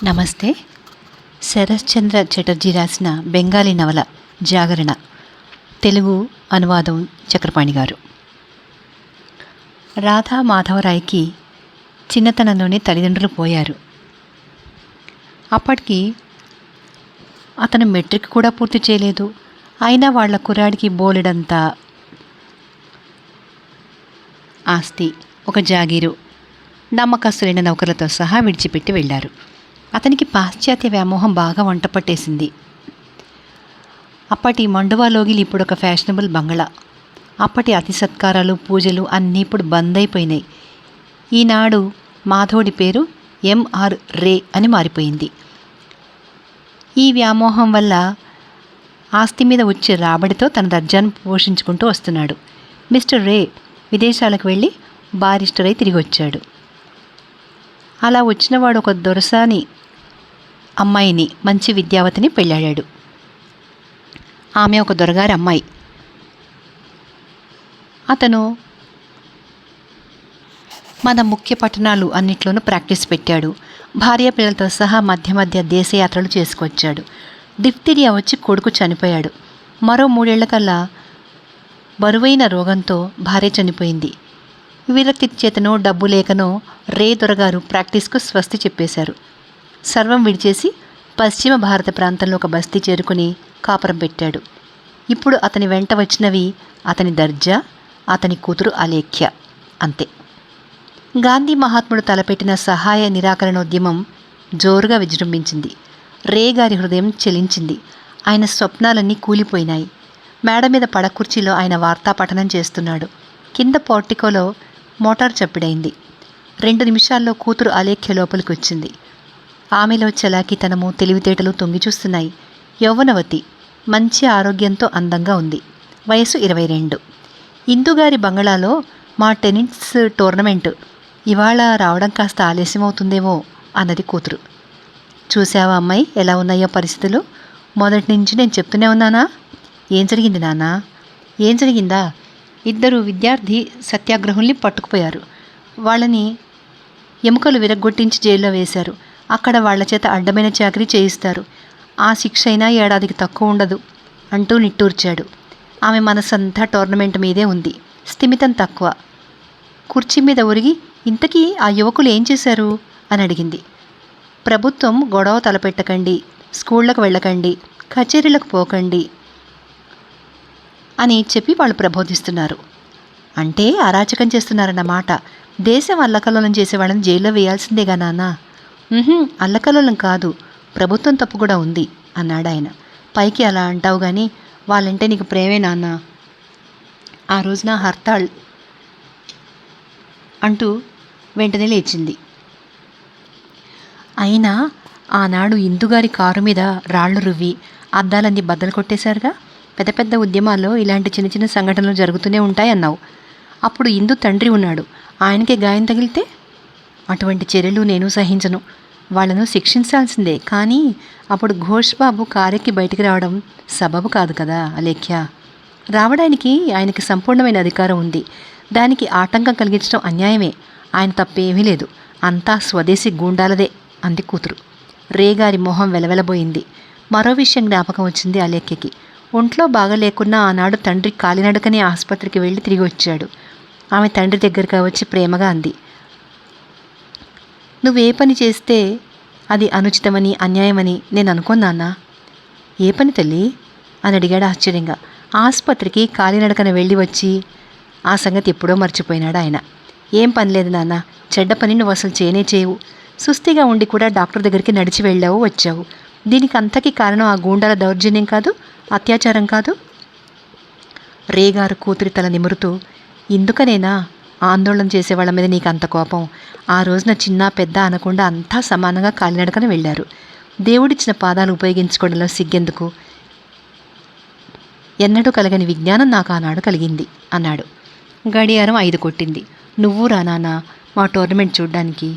నమస్తే. శరశ్చంద్ర చటర్జీ రాసిన బెంగాలీ నవల జాగరణ, తెలుగు అనువాదం చక్రపాణి గారు. రాధా మాధవరాయ్కి చిన్నతనంలోనే తల్లిదండ్రులు పోయారు. అప్పటికి అతను మెట్రిక్ కూడా పూర్తి చేయలేదు. అయినా వాళ్ళ కుర్రాడికి బోలెడంత ఆస్తి, ఒక జాగీరు, నమ్మకస్తులైన నౌకర్లతో సహా విడిచిపెట్టి వెళ్ళారు. అతనికి పాశ్చాత్య వ్యామోహం బాగా వంట పట్టేసింది. అప్పటి మండువాలోగిలి ఇప్పుడు ఒక ఫ్యాషనబుల్ బంగళా. అప్పటి అతి సత్కారాలు, పూజలు అన్నీ ఇప్పుడు బంద్ అయిపోయినాయి. ఈనాడు మాధవుడి పేరు ఎంఆర్ రే అని మారిపోయింది. ఈ వ్యామోహం వల్ల ఆస్తి మీద వచ్చే రాబడితో తన దర్జాను పోషించుకుంటూ వస్తున్నాడు. మిస్టర్ రే విదేశాలకు వెళ్ళి బారిస్టర్ అయి తిరిగి వచ్చాడు. అలా వచ్చినవాడు ఒక దొరసాని అమ్మాయిని, మంచి విద్యావతిని పెళ్ళాడాడు. ఆమె ఒక దొరగారి అమ్మాయి. అతను మన ముఖ్య పట్టణాలు అన్నిట్లోనూ ప్రాక్టీస్ పెట్టాడు. భార్య పిల్లలతో సహా మధ్య మధ్య దేశయాత్రలు చేసుకొచ్చాడు. డిఫ్తీరియా వచ్చి కొడుకు చనిపోయాడు. మరో 3 ఏళ్లకల్లా బరువైన రోగంతో భార్య చనిపోయింది. విరక్తి చేతనో డబ్బు లేకనో రే దొరగారు ప్రాక్టీస్కు స్వస్తి చెప్పేశారు. సర్వం విడిచేసి పశ్చిమ భారత ప్రాంతంలో ఒక బస్తీ చేరుకుని కాపురం పెట్టాడు. ఇప్పుడు అతని వెంట వచ్చినవి అతని దర్జా, అతని కూతురు అలేఖ్య, అంతే. గాంధీ మహాత్ముడు తలపెట్టిన సహాయ నిరాకరణోద్యమం జోరుగా విజృంభించింది. రే గారి హృదయం చెలించింది. ఆయన స్వప్నాలన్నీ కూలిపోయినాయి. మేడ మీద పడకుర్చీలో ఆయన వార్తాపఠనం చేస్తున్నాడు. కింద పోర్టికోలో మోటార్ చప్పిడైంది. 2 నిమిషాల్లో కూతురు అలేఖ్య లోపలికి వచ్చింది. ఆమెలో చలాకీతనము, తెలివితేటలు తొంగి చూస్తున్నాయి. యౌవనవతి, మంచి ఆరోగ్యంతో అందంగా ఉంది. వయసు 22. ఇందుగారి బంగళాలో మా టెన్నిస్ టోర్నమెంట్ ఇవాళ రావడం కాస్త ఆలస్యమవుతుందేమో అన్నది కూతురు. చూసావా అమ్మాయి, ఎలా ఉన్నాయో పరిస్థితులు? మొదటి నుంచి నేను చెప్తూనే ఉన్నానా? ఏం జరిగింది నాన్నా? ఏం జరిగిందా? 2 విద్యార్థి సత్యాగ్రహుల్ని పట్టుకుపోయారు. వాళ్ళని ఎముకలు విరగ్గొట్టించి జైల్లో వేశారు. అక్కడ వాళ్ల చేత అడ్డమైన చాకరీ చేయిస్తారు. ఆ శిక్ష అయినా ఏడాదికి తక్కువ ఉండదు అంటూ నిట్టూర్చాడు. ఆమె మనసంతా టోర్నమెంట్ మీదే ఉంది. స్థిమితం తక్కువ. కుర్చీ మీద ఒరిగి, ఇంతకీ ఆ యువకులు ఏం చేశారు అని అడిగింది. ప్రభుత్వం గొడవ తలపెట్టకండి, స్కూళ్లకు వెళ్ళకండి, కచేరీలకు పోకండి అని చెప్పి వాళ్ళు ప్రబోధిస్తున్నారు. అంటే అరాచకం చేస్తున్నారన్నమాట. దేశం అల్లకల్లోలం చేసేవాళ్ళని జైల్లో వేయాల్సిందేగా నాన్న? అల్లకల్లోలం కాదు, ప్రభుత్వం తప్పు కూడా ఉంది అన్నాడాయన. పైకి అలా అంటావు కానీ వాళ్ళంటే నీకు ప్రేమే నాన్న. ఆ రోజున హర్తాళ్ అంటూ వెంటనే లేచింది. అయినా ఆనాడు ఇందుగారి కారు మీద రాళ్లు రువ్వి అద్దాలన్నీ బద్దలు కొట్టేశారుగా. పెద్ద పెద్ద ఉద్యమాల్లో ఇలాంటి చిన్న చిన్న సంఘటనలు జరుగుతూనే ఉంటాయన్నావు. అప్పుడు ఇందు తండ్రి ఉన్నాడు, ఆయనకే గాయం తగిలితే? అటువంటి చర్యలు నేను సహించను. వాళ్లను శిక్షించాల్సిందే. కానీ అప్పుడు ఘోష్ బాబు కారెక్కి బయటికి రావడం సబబు కాదు కదా అలేఖ్య. రావడానికి ఆయనకి సంపూర్ణమైన అధికారం ఉంది. దానికి ఆటంకం కలిగించడం అన్యాయమే. ఆయన తప్పేమీ లేదు. అంతా స్వదేశీ గూండాలదే అంది కూతురు. రేగారి మొహం వెలవెలబోయింది. మరో విషయం జ్ఞాపకం వచ్చింది అలేఖ్యకి. ఒంట్లో బాగా లేకున్నా ఆనాడు తండ్రి కాలినడకనే ఆసుపత్రికి వెళ్ళి తిరిగి వచ్చాడు. ఆమె తండ్రి దగ్గరికి వచ్చి ప్రేమగా అంది, నువ్వే పని చేస్తే అది అనుచితమని, అన్యాయమని నేను అనుకున్నానా? ఏ పని తల్లి అని అడిగాడు ఆశ్చర్యంగా. ఆసుపత్రికి కాలినడకన వెళ్ళి వచ్చి ఆ సంగతి ఎప్పుడో మర్చిపోయినాడు ఆయన. ఏం పని లేదు నాన్న, చెడ్డ పని నువ్వు అసలు చేయనే చేయవు. సుస్థిగా ఉండి కూడా డాక్టర్ దగ్గరికి నడిచి వెళ్ళావు, వచ్చావు. దీనికి అంతకీ కారణం ఆ గూండాల దౌర్జన్యం కాదు, అత్యాచారం కాదు? రేగారు కూతురి తల నిమురుతూ, ఇందుకనేనా ఆందోళన చేసేవాళ్ల మీద నీకు అంత కోపం? ఆ రోజున చిన్న పెద్ద అనకుండా అంతా సమానంగా కాలినడకన వెళ్ళారు. దేవుడిచ్చిన పాదాలు ఉపయోగించుకోవడంలో సిగ్గెందుకు? ఎన్నడూ కలగని విజ్ఞానం నాకు ఆనాడు కలిగింది అన్నాడు. గడియారం 5 కొట్టింది. నువ్వు రానానా మా టోర్నమెంట్ చూడ్డానికి?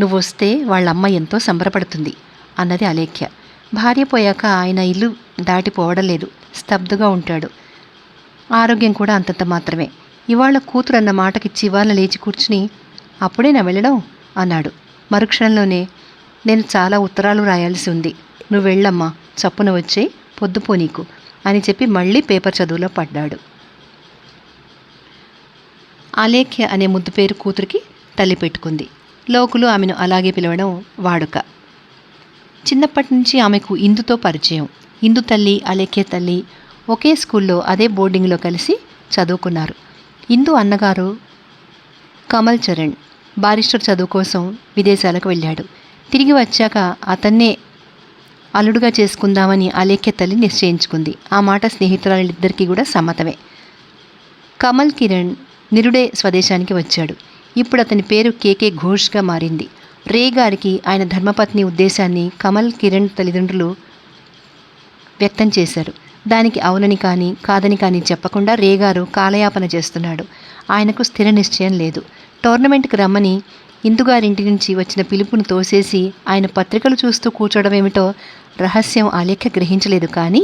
నువ్వు వస్తే వాళ్ళమ్మ ఎంతో సంబరపడుతుంది అన్నది అలేఖ్య. భార్య పోయాక ఆయన ఇల్లు దాటిపోవడం లేదు. స్తబ్దుగా ఉంటాడు. ఆరోగ్యం కూడా అంతంత మాత్రమే. ఇవాళ కూతురు అన్న మాటకి చివాళ్ళ లేచి కూర్చుని, అప్పుడే నా వెళ్ళడం అన్నాడు. మరుక్షణంలోనే, నేను చాలా ఉత్తరాలు రాయాల్సి ఉంది. నువ్వు వెళ్ళమ్మా, చప్పున వచ్చే పొద్దుపో నీకు అని చెప్పి మళ్ళీ పేపర్ చదువులో పడ్డాడు. అలేఖ్య అనే ముద్దు పేరు కూతురికి తల్లి పెట్టుకుంది. లోకులు ఆమెను అలాగే పిలవడం వాడుక. చిన్నప్పటి నుంచి ఆమెకు ఇందుతో పరిచయం. ఇందు తల్లి, అలేఖ్య తల్లి ఒకే స్కూల్లో అదే బోర్డింగ్లో కలిసి చదువుకున్నారు. ఇందు అన్నగారు కమల్ చరణ్ బారిస్టర్ చదువు కోసం విదేశాలకు వెళ్ళాడు. తిరిగి వచ్చాక అతన్నే అల్లుడుగా చేసుకుందామని అలేఖ్య తల్లి నిశ్చయించుకుంది. ఆ మాట స్నేహితురాలిద్దరికీ కూడా సమ్మతమే. కమల్ కిరణ్ నిరుడే స్వదేశానికి వచ్చాడు. ఇప్పుడు అతని పేరు కేకే ఘోష్గా మారింది. రే గారికి ఆయన ధర్మపత్ని ఉద్దేశాన్ని కమల్ కిరణ్ తల్లిదండ్రులు వ్యక్తం చేశారు. దానికి అవునని కానీ కాదని కానీ చెప్పకుండా రే గారు కాలయాపన చేస్తున్నాడు. ఆయనకు స్థిర నిశ్చయం లేదు. టోర్నమెంట్కి రమ్మని ఇందుగారింటి నుంచి వచ్చిన పిలుపును తోసేసి ఆయన పత్రికలు చూస్తూ కూర్చోవడం ఏమిటో రహస్యం అలేఖ్య గ్రహించలేదు. కానీ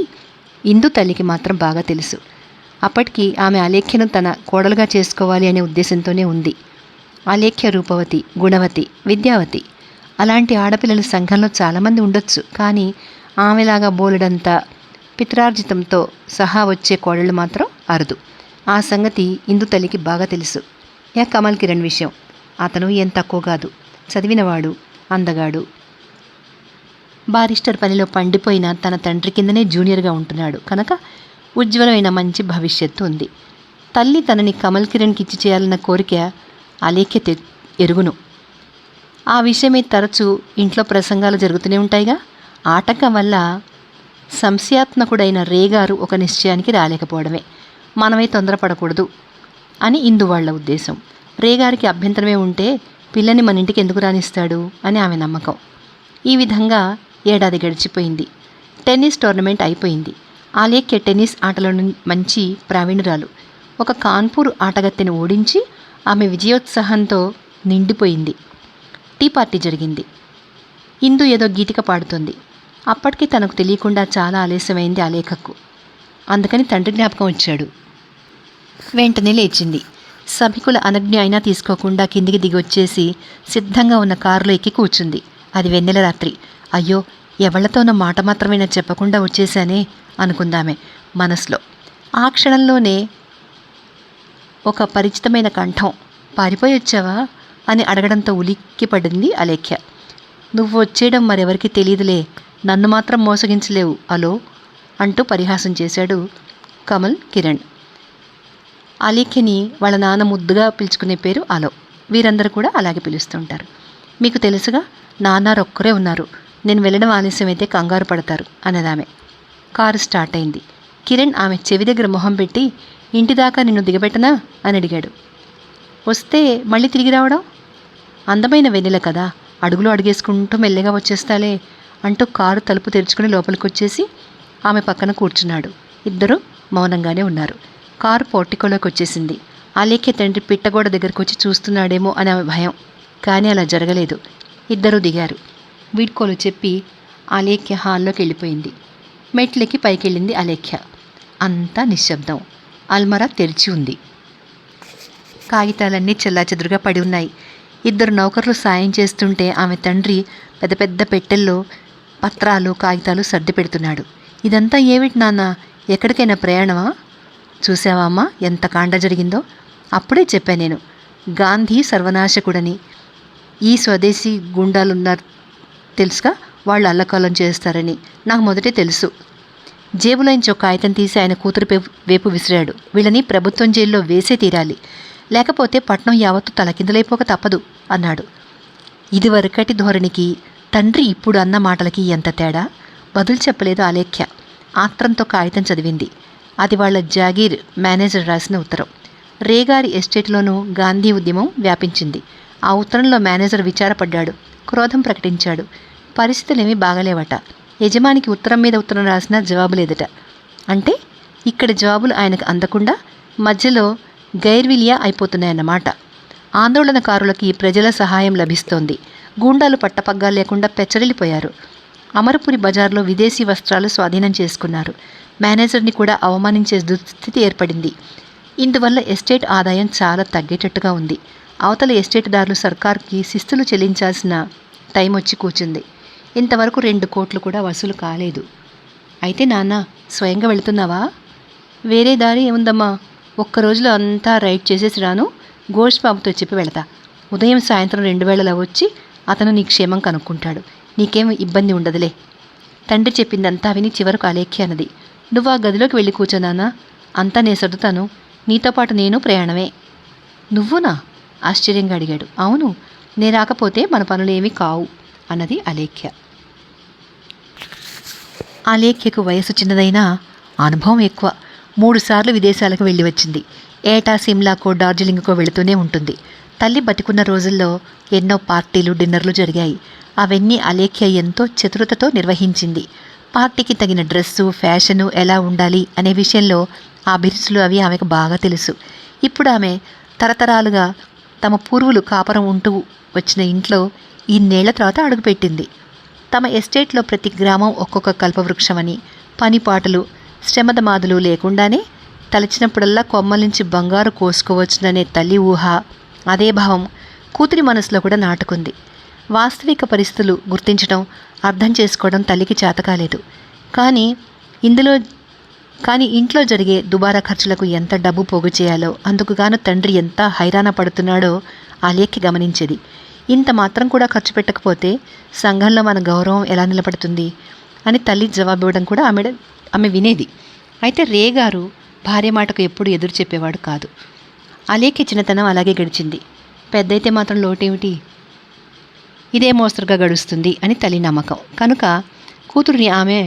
ఇందు తల్లికి మాత్రం బాగా తెలుసు. అప్పటికి ఆమె అలేఖ్యను తన కోడలుగా చేసుకోవాలి అనే ఉద్దేశంతోనే ఉంది. అలేఖ్య రూపవతి, గుణవతి, విద్యావతి. అలాంటి ఆడపిల్లలు సంఘంలో చాలామంది ఉండొచ్చు. కానీ ఆమెలాగా బోలెడంత పిత్రార్జితంతో సహా వచ్చే కోడళ్ళు మాత్రం అరుదు. ఆ సంగతి ఇందు తల్లికి బాగా తెలుసు. కమల్ కిరణ్ విషయం అతను ఏం తక్కువ కాదు. చదివినవాడు, అందగాడు. బారిస్టర్ పనిలో పండిపోయిన తన తండ్రి కిందనే జూనియర్గా ఉంటున్నాడు కనుక ఉజ్వలమైన మంచి భవిష్యత్తు ఉంది. తల్లి తనని కమల్ కిరణ్కి ఇచ్చి చేయాలన్న కోరిక అలేఖ్య ఎరుగును. ఆ విషయమే తరచూ ఇంట్లో ప్రసంగాలు జరుగుతూనే ఉంటాయిగా. ఆటంకం వల్ల సంశయాత్మకుడైన రేగారు ఒక నిశ్చయానికి రాలేకపోవడమే. మనమే తొందరపడకూడదు అని ఇందు వాళ్ళ ఉద్దేశం. రేగారికి అభ్యంతరమే ఉంటే పిల్లని మన ఇంటికి ఎందుకు రానిస్తాడు అని ఆమె నమ్మకం. ఈ విధంగా ఏడాది గడిచిపోయింది. టెన్నిస్ టోర్నమెంట్ అయిపోయింది. అలేఖ్య టెన్నిస్ ఆటలో మంచి ప్రావీణురాలు. ఒక కాన్పూర్ ఆటగత్తెను ఓడించి ఆమె విజయోత్సాహంతో నిండిపోయింది. టీ పార్టీ జరిగింది. ఇందు ఏదో గీతిక పాడుతోంది. అప్పటికి తనకు తెలియకుండా చాలా ఆలస్యమైంది అలేఖకు. అందుకని తండ్రి జ్ఞాపకం వచ్చాడు. వెంటనే లేచింది. సభికుల అనుజ్ఞ అయినా తీసుకోకుండా కిందికి దిగి వచ్చేసి సిద్ధంగా ఉన్న కారులో ఎక్కి కూర్చుంది. అది వెన్నెల రాత్రి. అయ్యో, ఎవళ్లతోనో మాట మాత్రమైనా చెప్పకుండా వచ్చేసానే అనుకుందామే మనసులో. ఆ క్షణంలోనే ఒక పరిచితమైన కంఠం, పారిపోయి వచ్చావా అని అడగడంతో ఉలిక్కి పడింది అలేఖ్య. నువ్వు వచ్చేయడం మరెవరికి తెలియదులే, నన్ను మాత్రం మోసగించలేవు అలో అంటూ పరిహాసం చేశాడు కమల్ కిరణ్. అలేఖ్యని వాళ్ళ నాన్న ముద్దుగా పిలుచుకునే పేరు అలో. వీరందరూ కూడా అలాగే పిలుస్తుంటారు. మీకు తెలుసుగా, నాన్నారొక్కరే ఉన్నారు. నేను వెళ్ళడం ఆలస్యమైతే కంగారు పడతారు అన్నదామె. కారు స్టార్ట్ అయింది. కిరణ్ ఆమె చెవి దగ్గర మొహం పెట్టి, ఇంటి దాకా నిన్ను దిగబెట్టనా అని అడిగాడు. వస్తే మళ్ళీ తిరిగి రావడం? అందమైన వెన్నెల కదా, అడుగులు అడుగేసుకుంటూ మెల్లగా వచ్చేస్తాలే అంటూ కారు తలుపు తెరుచుకుని లోపలికి వచ్చేసి ఆమె పక్కన కూర్చున్నాడు. ఇద్దరూ మౌనంగానే ఉన్నారు. కారు పోర్టికోలోకి వచ్చేసింది. అలేఖ్య తండ్రి పిట్టగోడ దగ్గరకు వచ్చి చూస్తున్నాడేమో అని ఆమె భయం. కానీ అలా జరగలేదు. ఇద్దరూ దిగారు. వీడ్కోలు చెప్పి అలేఖ్య హాల్లోకి వెళ్ళిపోయింది. మెట్లెక్కి పైకెళ్ళింది అలేఖ్య. అంతా నిశ్శబ్దం. అల్మరా తెరిచి ఉంది. కాగితాలన్నీ చెల్లాచెదురుగా పడి ఉన్నాయి. ఇద్దరు నౌకర్లు సాయం చేస్తుంటే ఆమె తండ్రి పెద్ద పెద్ద పెట్టెల్లో పత్రాలు, కాగితాలు సర్ది పెడుతున్నాడు. ఇదంతా ఏమిటి నాన్న, ఎక్కడికైనా ప్రయాణమా? చూసావా అమ్మా ఎంత కాండ జరిగిందో? అప్పుడే చెప్పాను నేను, గాంధీ సర్వనాశకుడని. ఈ స్వదేశీ గుండాలున్నారు తెలుసుగా, వాళ్ళు అల్లకల్లం చేస్తారని నాకు మొదటే తెలుసు. జేబులోంచి ఒక కాగితం తీసి ఆయన కూతురు వేపు విసిరాడు. వీళ్ళని ప్రభుత్వం జైల్లో వేసే తీరాలి, లేకపోతే పట్నం యావత్తు తలకిందులైపోక తప్పదు అన్నాడు. ఇదివరకటి ధోరణికి తండ్రి ఇప్పుడు అన్న మాటలకి ఎంత తేడా! బదులు చెప్పలేదు అలేఖ్య. ఆత్రంతో కాగితం చదివింది. అది వాళ్ళ జాగీర్ మేనేజర్ రాసిన ఉత్తరం. రేగారి ఎస్టేట్లోనూ గాంధీ ఉద్యమం వ్యాపించింది. ఆ ఉత్తరంలో మేనేజర్ విచారపడ్డాడు, క్రోధం ప్రకటించాడు. పరిస్థితులేమీ బాగలేవట. యజమానికి ఉత్తరం మీద ఉత్తరం రాసినా జవాబు లేదట. అంటే ఇక్కడ జవాబులు ఆయనకు అందకుండా మధ్యలో గైర్విలియా అయిపోతున్నాయన్నమాట. ఆందోళనకారులకి ప్రజల సహాయం లభిస్తోంది. గూండాలు పట్టపగ్గా లేకుండా పెచ్చరిల్లిపోయారు. అమరపురి బజార్లో విదేశీ వస్త్రాలు స్వాధీనం చేసుకున్నారు. మేనేజర్ని కూడా అవమానించే దుస్థితి ఏర్పడింది. ఇందువల్ల ఎస్టేట్ ఆదాయం చాలా తగ్గేటట్టుగా ఉంది. అవతల ఎస్టేట్దారులు సర్కార్కి శిస్తులు చెల్లించాల్సిన టైం వచ్చి కూర్చుంది. ఇంతవరకు 2 కోట్లు కూడా వసూలు కాలేదు. అయితే నాన్న స్వయంగా వెళుతున్నావా? వేరే దారి ఏముందమ్మా, ఒక్క రోజులో అంతా రైడ్ చేసేసి రాను. ఘోష్ బాబుతో చెప్పి వెళతా. ఉదయం సాయంత్రం 2 వేళలా వచ్చి అతను నీ క్షేమం కనుక్కుంటాడు. నీకేం ఇబ్బంది ఉండదులే. తండ్రి చెప్పిందంతా విని చివరకు అలేఖ్య అన్నది, నువ్వు ఆ గదిలోకి వెళ్ళి కూర్చోనానా, అంతా నేను సర్దుతాను. నీతో పాటు నేను ప్రయాణమే. నువ్వునా? ఆశ్చర్యంగా అడిగాడు. అవును, నే రాకపోతే మన పనులేమీ కావు అన్నది అలేఖ్య. అలేఖ్యకు వయసు చిన్నదైనా అనుభవం ఎక్కువ. 3 సార్లు విదేశాలకు వెళ్ళి వచ్చింది. ఏటా సిమ్లాకో డార్జిలింగ్కో వెళుతూనే ఉంటుంది. తల్లి బతికున్న రోజుల్లో ఎన్నో పార్టీలు డిన్నర్లు జరిగాయి. అవన్నీ అలేఖ్య ఎంతో చతురతతో నిర్వహించింది. పార్టీకి తగిన డ్రెస్సు, ఫ్యాషను ఎలా ఉండాలి అనే విషయంలో ఆ బిరుసులు అవి ఆమెకు బాగా తెలుసు. ఇప్పుడు ఆమె తరతరాలుగా తమ పూర్వులు కాపురం ఉంటూ వచ్చిన ఇంట్లో ఇన్నేళ్ల తర్వాత అడుగుపెట్టింది. తమ ఎస్టేట్లో ప్రతి గ్రామం ఒక్కొక్క కల్పవృక్షమని, పనిపాటలు శ్రమదమాదులు లేకుండానే తలచినప్పుడల్లా కొమ్మల నుంచి బంగారు కోసుకోవచ్చుననే తల్లి ఊహ, అదే భావం కూతురి మనసులో కూడా నాటుకుంది. వాస్తవిక పరిస్థితులు గుర్తించడం, అర్థం చేసుకోవడం తల్లికి చేతకాలేదు. కానీ ఇంట్లో జరిగే దుబారా ఖర్చులకు ఎంత డబ్బు పోగు చేయాలో, అందుకుగాను తండ్రి ఎంత హైరాణ పడుతున్నాడో అలేఖ్య గమనించేది. ఇంత మాత్రం కూడా ఖర్చు పెట్టకపోతే సంఘంలో మన గౌరవం ఎలా నిలబడుతుంది అని తల్లి జవాబు ఇవ్వడం కూడా ఆమె వినేది. అయితే రేగారు భార్య మాటకు ఎప్పుడు ఎదురు చెప్పేవాడు కాదు. అలేఖ్య చిన్నతనం అలాగే గడిచింది. పెద్దయితే మాత్రం లోటేమిటి, ఇదే మోస్తరుగా గడుస్తుంది అని తల్లి నమ్మకం. కనుక కూతురిని ఆమె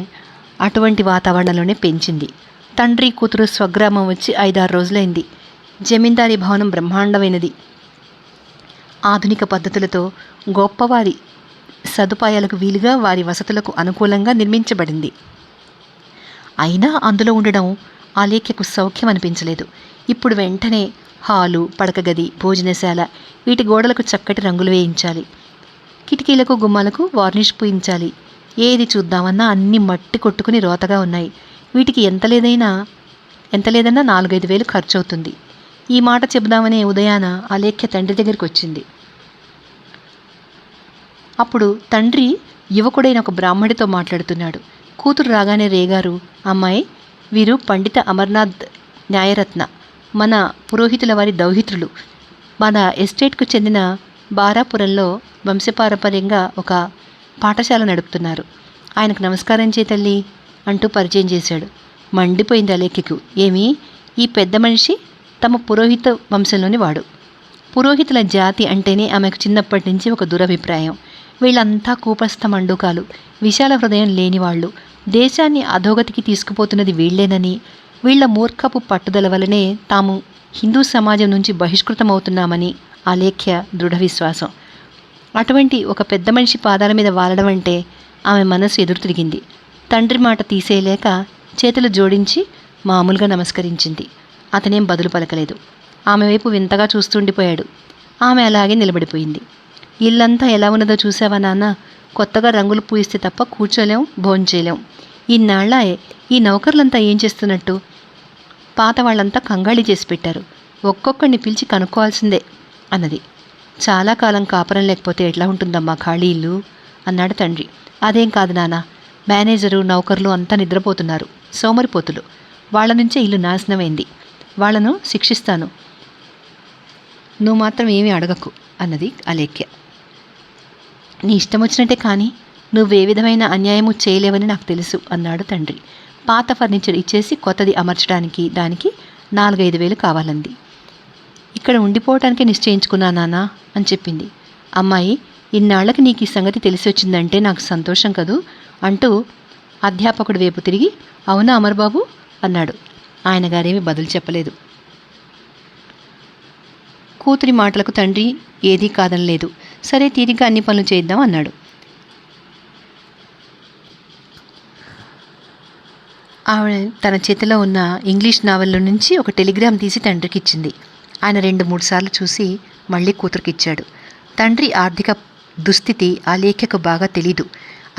అటువంటి వాతావరణంలోనే పెంచింది. తండ్రి కూతురు స్వగ్రామం వచ్చి 5-6 రోజులైంది. జమీందారీ భవనం బ్రహ్మాండమైనది. ఆధునిక పద్ధతులతో గొప్పవారి సదుపాయాలకు వీలుగా వారి వసతులకు అనుకూలంగా నిర్మించబడింది. అయినా అందులో ఉండడం అలేఖ్యకు సౌఖ్యం అనిపించలేదు. ఇప్పుడు వెంటనే హాలు, పడకగది, భోజనశాల, వీటి గోడలకు చక్కటి రంగులు వేయించాలి. కిటికీలకు గుమ్మాలకు వార్నిష్ పూయించాలి. ఏది చూద్దామన్నా అన్నీ మట్టి కొట్టుకుని రోతగా ఉన్నాయి. వీటికి ఎంత లేదన్నా 4-5 వేలు ఖర్చు అవుతుంది. ఈ మాట చెబుదామనే ఉదయాన అలేఖ్య తండ్రి దగ్గరికి వచ్చింది. అప్పుడు తండ్రి యువకుడైన ఒక బ్రాహ్మడితో మాట్లాడుతున్నాడు. కూతురు రాగానే రేగారు, అమ్మాయి, వీరు పండిత అమర్నాథ్ న్యాయరత్న, మన పురోహితుల వారి దౌహిత్రులు. మన ఎస్టేట్కు చెందిన బారాపురంలో వంశపారంపర్యంగా ఒక పాఠశాల నడుపుతున్నారు. ఆయనకు నమస్కారం చేయి తల్లి అంటూ పరిచయం చేశాడు. మండిపోయింది అలేఖ్యకు. ఏమీ, ఈ పెద్ద మనిషి తమ పురోహిత వంశంలోని వాడు. పురోహితుల జాతి అంటేనే ఆమెకు చిన్నప్పటి నుంచి ఒక దురభిప్రాయం. వీళ్ళంతా కూపస్థ మండూకాలు, విశాల హృదయం లేనివాళ్ళు. దేశాన్ని అధోగతికి తీసుకుపోతున్నది వీళ్లేనని, వీళ్ల మూర్ఖపు పట్టుదల వలనే తాము హిందూ సమాజం నుంచి బహిష్కృతమవుతున్నామని అలేఖ్య దృఢ విశ్వాసం. అటువంటి ఒక పెద్ద మనిషి పాదాల మీద వాలడం అంటే ఆమె మనసు ఎదురు తిరిగింది. తండ్రి మాట తీసేయలేక చేతులు జోడించి మామూలుగా నమస్కరించింది. అతనేం బదులు పలకలేదు. ఆమె వైపు వింతగా చూస్తుండిపోయాడు. ఆమె అలాగే నిలబడిపోయింది. ఇల్లంతా ఎలా ఉన్నదో చూసావా నాన్న? కొత్తగా రంగులు పూయిస్తే తప్ప కూర్చోలేం, భోంచేయలేం. ఇన్నాళ్ళ ఈ నౌకర్లంతా ఏం చేస్తున్నట్టు? పాత వాళ్ళంతా కంగాళి చేసి పెట్టారు. ఒక్కొక్కడిని పిలిచి కనుక్కోవాల్సిందే అన్నది. చాలా కాలం కాపురం లేకపోతే ఎట్లా ఉంటుందమ్మా ఖాళీ ఇల్లు అన్నాడు తండ్రి. అదేం కాదు నాన్న, మేనేజరు, నౌకర్లు అంతా నిద్రపోతున్నారు, సోమరిపోతులు. వాళ్ళ నుంచే ఇల్లు నాశనమైంది. వాళ్లను శిక్షిస్తాను, నువ్వు మాత్రం ఏమీ అడగకు అన్నది అలేఖ్య. నీ ఇష్టం వచ్చినట్టే, కానీ నువ్వే విధమైన అన్యాయము చేయలేవని నాకు తెలుసు అన్నాడు తండ్రి. పాత ఫర్నిచర్ ఇచ్చేసి కొత్తది అమర్చడానికి దానికి 4-5 వేలు కావాలంది. ఇక్కడ ఉండిపోవటానికే నిశ్చయించుకున్నా నాన్నా అని చెప్పింది. అమ్మాయి, ఇన్నాళ్లకి నీకు ఈ సంగతి తెలిసి వచ్చిందంటే నాకు సంతోషం కదూ అంటూ అధ్యాపకుడి వైపు తిరిగి, అవునా అమర్బాబు అన్నాడు. ఆయన గారేమీ బదులు చెప్పలేదు. కూతురి మాటలకు తండ్రి ఏదీ కాదనలేదు. సరే, తీరిగ్గా అన్ని పనులు చేద్దాం అన్నాడు. ఆవిడ తన చేతిలో ఉన్న ఇంగ్లీష్ నావెల్లో నుంచి ఒక టెలిగ్రామ్ తీసి తండ్రికి ఇచ్చింది. ఆయన 2-3 సార్లు చూసి మళ్ళీ కూతురికిచ్చాడు. తండ్రి ఆర్థిక దుస్థితి అలేఖ్యకు బాగా తెలీదు.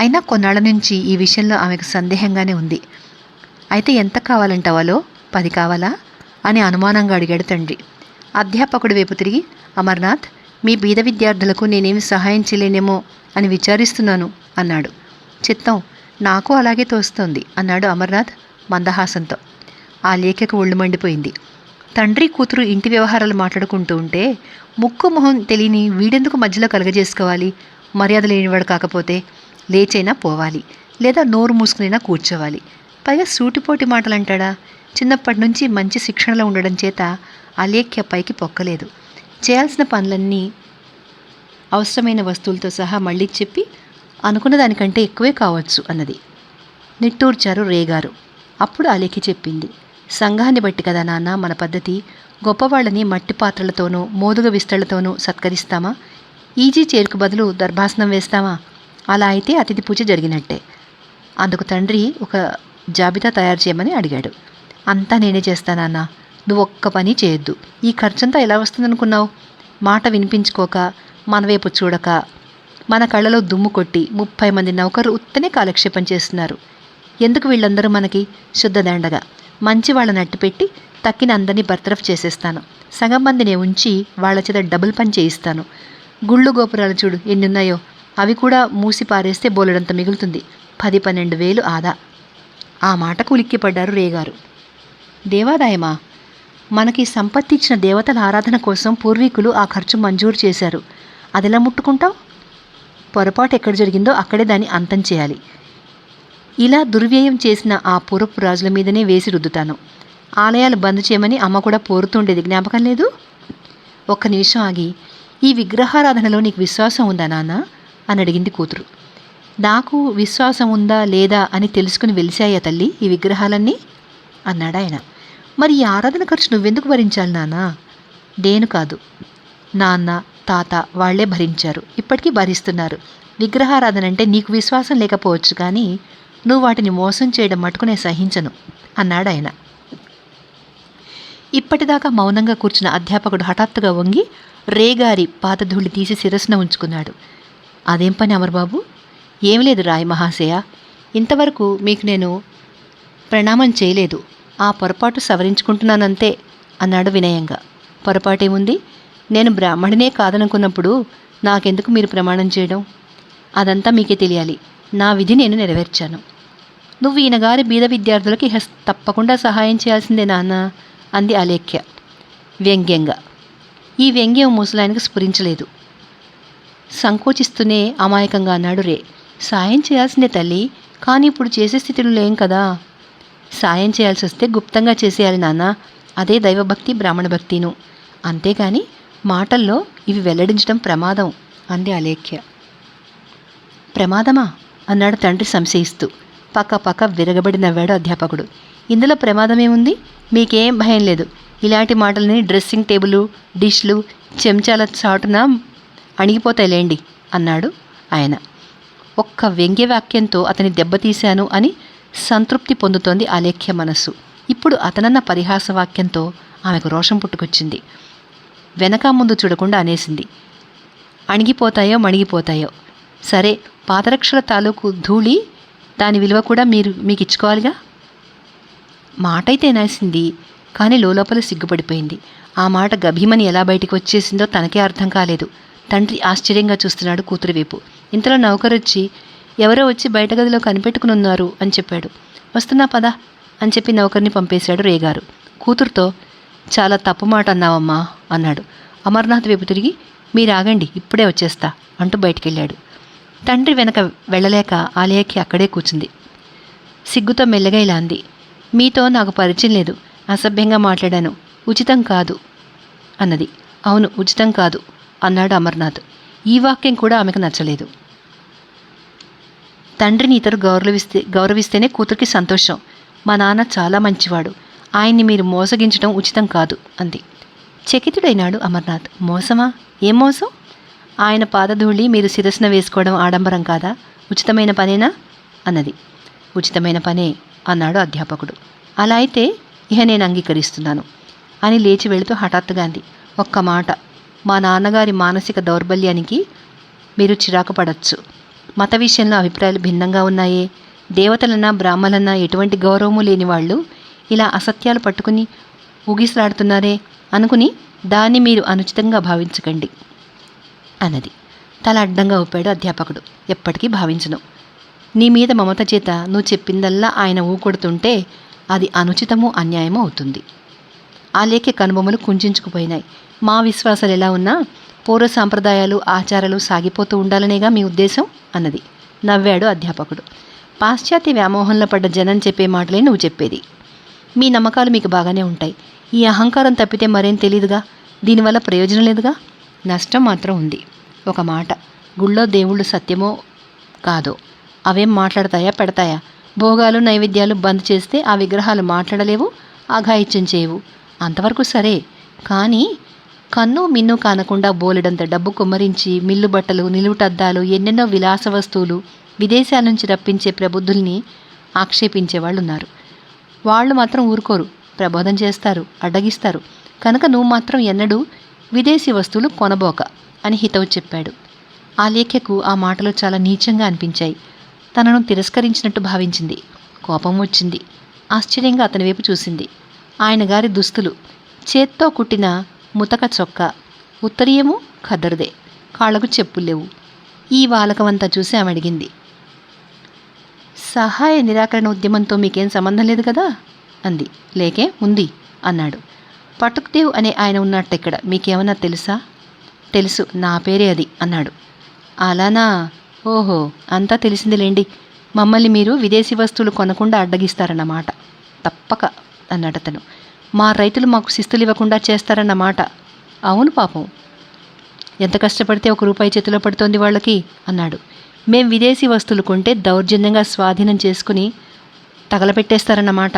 అయినా కొన్నాళ్ల నుంచి ఈ విషయంలో ఆమెకు సందేహంగానే ఉంది. అయితే ఎంత కావాలంటావాలో? 10 కావాలా అని అనుమానంగా అడిగాడు తండ్రి. అధ్యాపకుడి వైపు తిరిగి, అమర్నాథ్, మీ బీద విద్యార్థులకు నేనేమి సహాయం చేయలేనేమో అని విచారిస్తున్నాను అన్నాడు. చిత్తం నాకు అలాగే తోస్తోంది అన్నాడు అమర్నాథ్ మందహాసంతో. ఆ లేఖకు ఒళ్ళు మండిపోయింది. తండ్రి కూతురు ఇంటి వ్యవహారాలు మాట్లాడుకుంటూ ఉంటే ముక్కు మొహం తెలియని వీడెందుకు మధ్యలో కలగజేసుకోవాలి? మర్యాద లేనివాడు కాకపోతే లేచైనా పోవాలి, లేదా నోరు మూసుకునైనా కూర్చోవాలి. పైగా సూటిపోటి మాటలు అంటాడా? చిన్నప్పటి నుంచి మంచి శిక్షణలో ఉండడం చేత అలేఖ్య పైకి పొక్కలేదు. చేయాల్సిన పనులన్నీ అవసరమైన వస్తువులతో సహా మళ్ళీ చెప్పి అనుకున్న దానికంటే ఎక్కువే కావచ్చు అన్నది. నిట్టూర్చారు రేగారు. అప్పుడు అలేఖ్య చెప్పింది, సంఘాన్ని బట్టి కదా నాన్న మన పద్ధతి. గొప్పవాళ్ళని మట్టి పాత్రలతోనూ మోదుగ విస్తళ్లతోనూ సత్కరిస్తామా? ఈజీ చేరుకు బదులు దర్భాసనం వేస్తామా? అలా అయితే అతిథి పూజ జరిగినట్టే. అందుకు తండ్రి ఒక జాబితా తయారు చేయమని అడిగాడు. అంతా నేనే చేస్తానన్నా, నువ్వు ఒక్క పని చేయొద్దు. ఈ ఖర్చంతా ఎలా వస్తుందనుకున్నావు? మాట వినిపించుకోక, మన వైపు చూడక, మన కళ్ళలో దుమ్ము కొట్టి 30 మంది నౌకరు ఉత్తనే కాలక్షేపం చేస్తున్నారు. ఎందుకు వీళ్ళందరూ మనకి? శుద్ధదండగా మంచి వాళ్ళని అట్టిపెట్టి తక్కిన అందరినీ బర్తరఫ్ చేసేస్తాను. సగం మందిని ఉంచి వాళ్ళ చేత డబుల్ పని చేయిస్తాను. గుళ్ళు గోపురాలు చూడు ఎన్నున్నాయో, అవి కూడా మూసి పారేస్తే బోలెడంత మిగులుతుంది. 10-12 వేలు ఆదా. ఆ మాటకు ఉలిక్కిపడ్డారు రేగారు. దేవాదాయమా? మనకి సంపత్తి ఇచ్చిన దేవతల ఆరాధన కోసం పూర్వీకులు ఆ ఖర్చు మంజూరు చేశారు. అదెలా ముట్టుకుంటావు? పొరపాటు ఎక్కడ జరిగిందో అక్కడే దాన్ని అంతం చేయాలి. ఇలా దుర్వ్యయం చేసిన ఆ పూర్వపు రాజుల మీదనే వేసి రుద్దుతాను. ఆలయాలు బంద్ చేయమని అమ్మ కూడా పోరుతుండేది, జ్ఞాపకం లేదు? ఒక్క నిమిషం ఆగి, ఈ విగ్రహారాధనలో నీకు విశ్వాసం ఉందా నాన్న అని అడిగింది కూతురు. నాకు విశ్వాసం ఉందా లేదా అని తెలుసుకుని వెలిశాయా తల్లి ఈ విగ్రహాలన్నీ అన్నాడాయన. మరి ఈ ఆరాధన ఖర్చు నువ్వెందుకు భరించాలి నాన్నా? నేను కాదు, నాన్న తాత వాళ్లే భరించారు, ఇప్పటికీ భరిస్తున్నారు. విగ్రహారాధన అంటే నీకు విశ్వాసం లేకపోవచ్చు, కానీ నువ్వు వాటిని మోసం చేయడం మటుకు నేను సహించను అన్నాడాయన. ఇప్పటిదాకా మౌనంగా కూర్చున్న అధ్యాపకుడు హఠాత్తుగా వంగి రేగారి పాతధూళి తీసి శిరస్సున ఉంచుకున్నాడు. అదేం పని అమర్బాబు? ఏమి లేదు రాయ్ మహాశయ, ఇంతవరకు మీకు నేను ప్రణామం చేయలేదు. ఆ పొరపాటు సవరించుకుంటున్నానంతే అన్నాడు వినయంగా. పొరపాటేముంది? నేను బ్రాహ్మడినే కాదనుకున్నప్పుడు నాకెందుకు మీరు ప్రమాణం చేయడం? అదంతా మీకే తెలియాలి. నా విధి నేను నెరవేర్చాను. నువ్వు ఈయనగారి బీద విద్యార్థులకి తప్పకుండా సహాయం చేయాల్సిందే నాన్న అంది అలేఖ్య వ్యంగ్యంగా. ఈ వ్యంగ్యం ముసలాయనకు స్ఫురించలేదు. సంకోచిస్తూనే అమాయకంగా అన్నాడు రే. సాయం చేయాల్సిందే తల్లి, కానీ ఇప్పుడు చేసే స్థితిలో లేం కదా. సాయం చేయాల్సి వస్తే గుప్తంగా చేసేయాలి నాన్న, అదే దైవభక్తి బ్రాహ్మణ భక్తిను. అంతేగాని మాటల్లో ఇవి వెల్లడించడం ప్రమాదం అంది అలేఖ్య. ప్రమాదమా అన్నాడు తండ్రి సంశయిస్తూ. పక్క విరగబడి నవ్వాడు అధ్యాపకుడు. ఇందులో ప్రమాదమేముంది? మీకేం భయం లేదు. ఇలాంటి మాటలని డ్రెస్సింగ్ టేబుల్, డిష్లు, చెంచాల చాటున అణిగిపోతాయిలేండి అన్నాడు ఆయన. ఒక్క వ్యంగ్యవాక్యంతో అతని దెబ్బతీశాను అని సంతృప్తి పొందుతోంది అలేఖ్య మనస్సు. ఇప్పుడు అతనన్న పరిహాసవాక్యంతో ఆమెకు రోషం పుట్టుకొచ్చింది. వెనక ముందు చూడకుండా అనేసింది, అణిగిపోతాయో మణిగిపోతాయో సరే, పాదరక్షల తాలూకు ధూళి, దాని విలువ కూడా మీకు ఇచ్చుకోవాలిగా. మాటైతే అనేసింది, కానీ లోపల సిగ్గుపడిపోయింది. ఆ మాట గభీమని ఎలా బయటికి వచ్చేసిందో తనకే అర్థం కాలేదు. తండ్రి ఆశ్చర్యంగా చూస్తున్నాడు కూతురి వైపు. ఇంతలో నౌకరొచ్చి, ఎవరో వచ్చి బయట గదిలో కనిపెట్టుకుని ఉన్నారు అని చెప్పాడు. వస్తున్నా పద అని చెప్పి నౌకర్ని పంపేశాడు రేగారు. కూతురుతో, చాలా తప్పు మాట అన్నావమ్మా అన్నాడు. అమర్నాథ్ వైపు తిరిగి, మీరాగండి ఇప్పుడే వచ్చేస్తా అంటూ బయటికెళ్ళాడు. తండ్రి వెనక వెళ్ళలేక ఆలయకి అక్కడే కూర్చుంది. సిగ్గుతో మెల్లగా ఇలా అంది, మీతో నాకు పరిచయం లేదు, అసభ్యంగా మాట్లాడాను, ఉచితం కాదు అన్నది. అవును, ఉచితం కాదు అన్నాడు అమర్నాథ్. ఈ వాక్యం కూడా ఆమెకు నచ్చలేదు. తండ్రిని ఇతరు గౌరవిస్తేనే కూతురికి సంతోషం. మా నాన్న చాలా మంచివాడు, ఆయన్ని మీరు మోసగించడం ఉచితం కాదు అంది. చకితుడైనాడు అమర్నాథ్. మోసమా? ఏం మోసం? ఆయన పాదధూళి మీరు శిరస్సున వేసుకోవడం ఆడంబరం కాదా? ఉచితమైన పనేనా అన్నది. ఉచితమైన పనే అన్నాడు అధ్యాపకుడు. అలా అయితే ఇహ నేను అంగీకరిస్తున్నాను అని లేచి వెళుతూ హఠాత్తుగా అంది, ఒక్క మాట, మా నాన్నగారి మానసిక దౌర్బల్యానికి మీరు చిరాకు పడచ్చు. మత విషయంలో అభిప్రాయాలు భిన్నంగా ఉన్నాయే. దేవతలన్నా బ్రాహ్మలన్నా ఎటువంటి గౌరవము లేని వాళ్ళు ఇలా అసత్యాలు పట్టుకుని ఊగిసలాడుతున్నారే అనుకుని దాన్ని మీరు అనుచితంగా భావించకండి. అన్నది. తల అడ్డంగా ఊపాడు అధ్యాపకుడు. ఎప్పటికీ భావించను. నీ మీద మమత చేత నువ్వు చెప్పిందల్లా ఆయన ఊకొడుతుంటే అది అనుచితము, అన్యాయము అవుతుంది. ఆ లేఖ్య కనుబొమ్మలు కుంచుకుపోయినాయి. మా విశ్వాసాలు ఎలా ఉన్నా పూర్వ సాంప్రదాయాలు, ఆచారాలు సాగిపోతూ ఉండాలనేగా మీ ఉద్దేశం అన్నది. నవ్వాడు అధ్యాపకుడు. పాశ్చాత్య వ్యామోహంలో పడ్డ జనం చెప్పే మాటలే నువ్వు చెప్పేది. మీ నమ్మకాలు మీకు బాగానే ఉంటాయి. ఈ అహంకారం తప్పితే మరేం తెలియదుగా. దీనివల్ల ప్రయోజనం లేదుగా. నష్టం మాత్రం ఉంది. ఒక మాట, గుళ్ళో దేవుళ్ళు సత్యమో కాదో అవేం మాట్లాడతాయా, పెడతాయా? భోగాలు నైవేద్యాలు బంద్ చేస్తే ఆ విగ్రహాలు మాట్లాడలేవు, అఘాయిత్యం చేయవు. అంతవరకు సరే. కానీ కన్ను మిన్ను కానకుండా బోలెడంత డబ్బు కుమ్మరించి మిల్లు బట్టలు, నిలువుటద్దాలు, ఎన్నెన్నో విలాస వస్తువులు విదేశాల నుంచి రప్పించే ప్రబుద్ధుల్ని ఆక్షేపించేవాళ్ళు ఉన్నారు. వాళ్ళు మాత్రం ఊరుకోరు, ప్రబోధం చేస్తారు, అడ్డగిస్తారు. కనుక నువ్వు మాత్రం ఎన్నడూ విదేశీ వస్తువులు కొనబోక అని హితవు చెప్పాడు. ఆ లేఖ్యకు ఆ మాటలు చాలా నీచంగా అనిపించాయి. తనను తిరస్కరించినట్టు భావించింది. కోపం వచ్చింది. ఆశ్చర్యంగా అతని వైపు చూసింది. ఆయన గారి దుస్తులు, చేత్తో కుట్టిన ముతక చొక్కా, ఉత్తరీయము ఖద్దరుదే, కాళ్లకు చెప్పులు లేవు. ఈ వాలకమంతా చూసి ఆమె అడిగింది, సహాయ నిరాకరణ ఉద్యమంతో మీకేం సంబంధం లేదు కదా అంది. లేకే ఉంది అన్నాడు. పటుక్దేవ్ అనే ఆయన ఉన్నట్టు ఇక్కడ మీకేమన్నా తెలుసా? తెలుసు, నా పేరే అది అన్నాడు. అలానా? ఓహో, అంతా తెలిసిందిలేండి. మమ్మల్ని మీరు విదేశీ వస్తువులు కొనకుండా అడ్డగిస్తారన్నమాట. తప్పక అన్నాడు అతను. మా రైతులు మాకు శిస్తులు ఇవ్వకుండా చేస్తారన్నమాట. అవును పాపం, ఎంత కష్టపడితే ₹1 చేతిలో పడుతోంది వాళ్ళకి అన్నాడు. మేం విదేశీ వస్తువులు కొంటే దౌర్జన్యంగా స్వాధీనం చేసుకుని తగలపెట్టేస్తారన్నమాట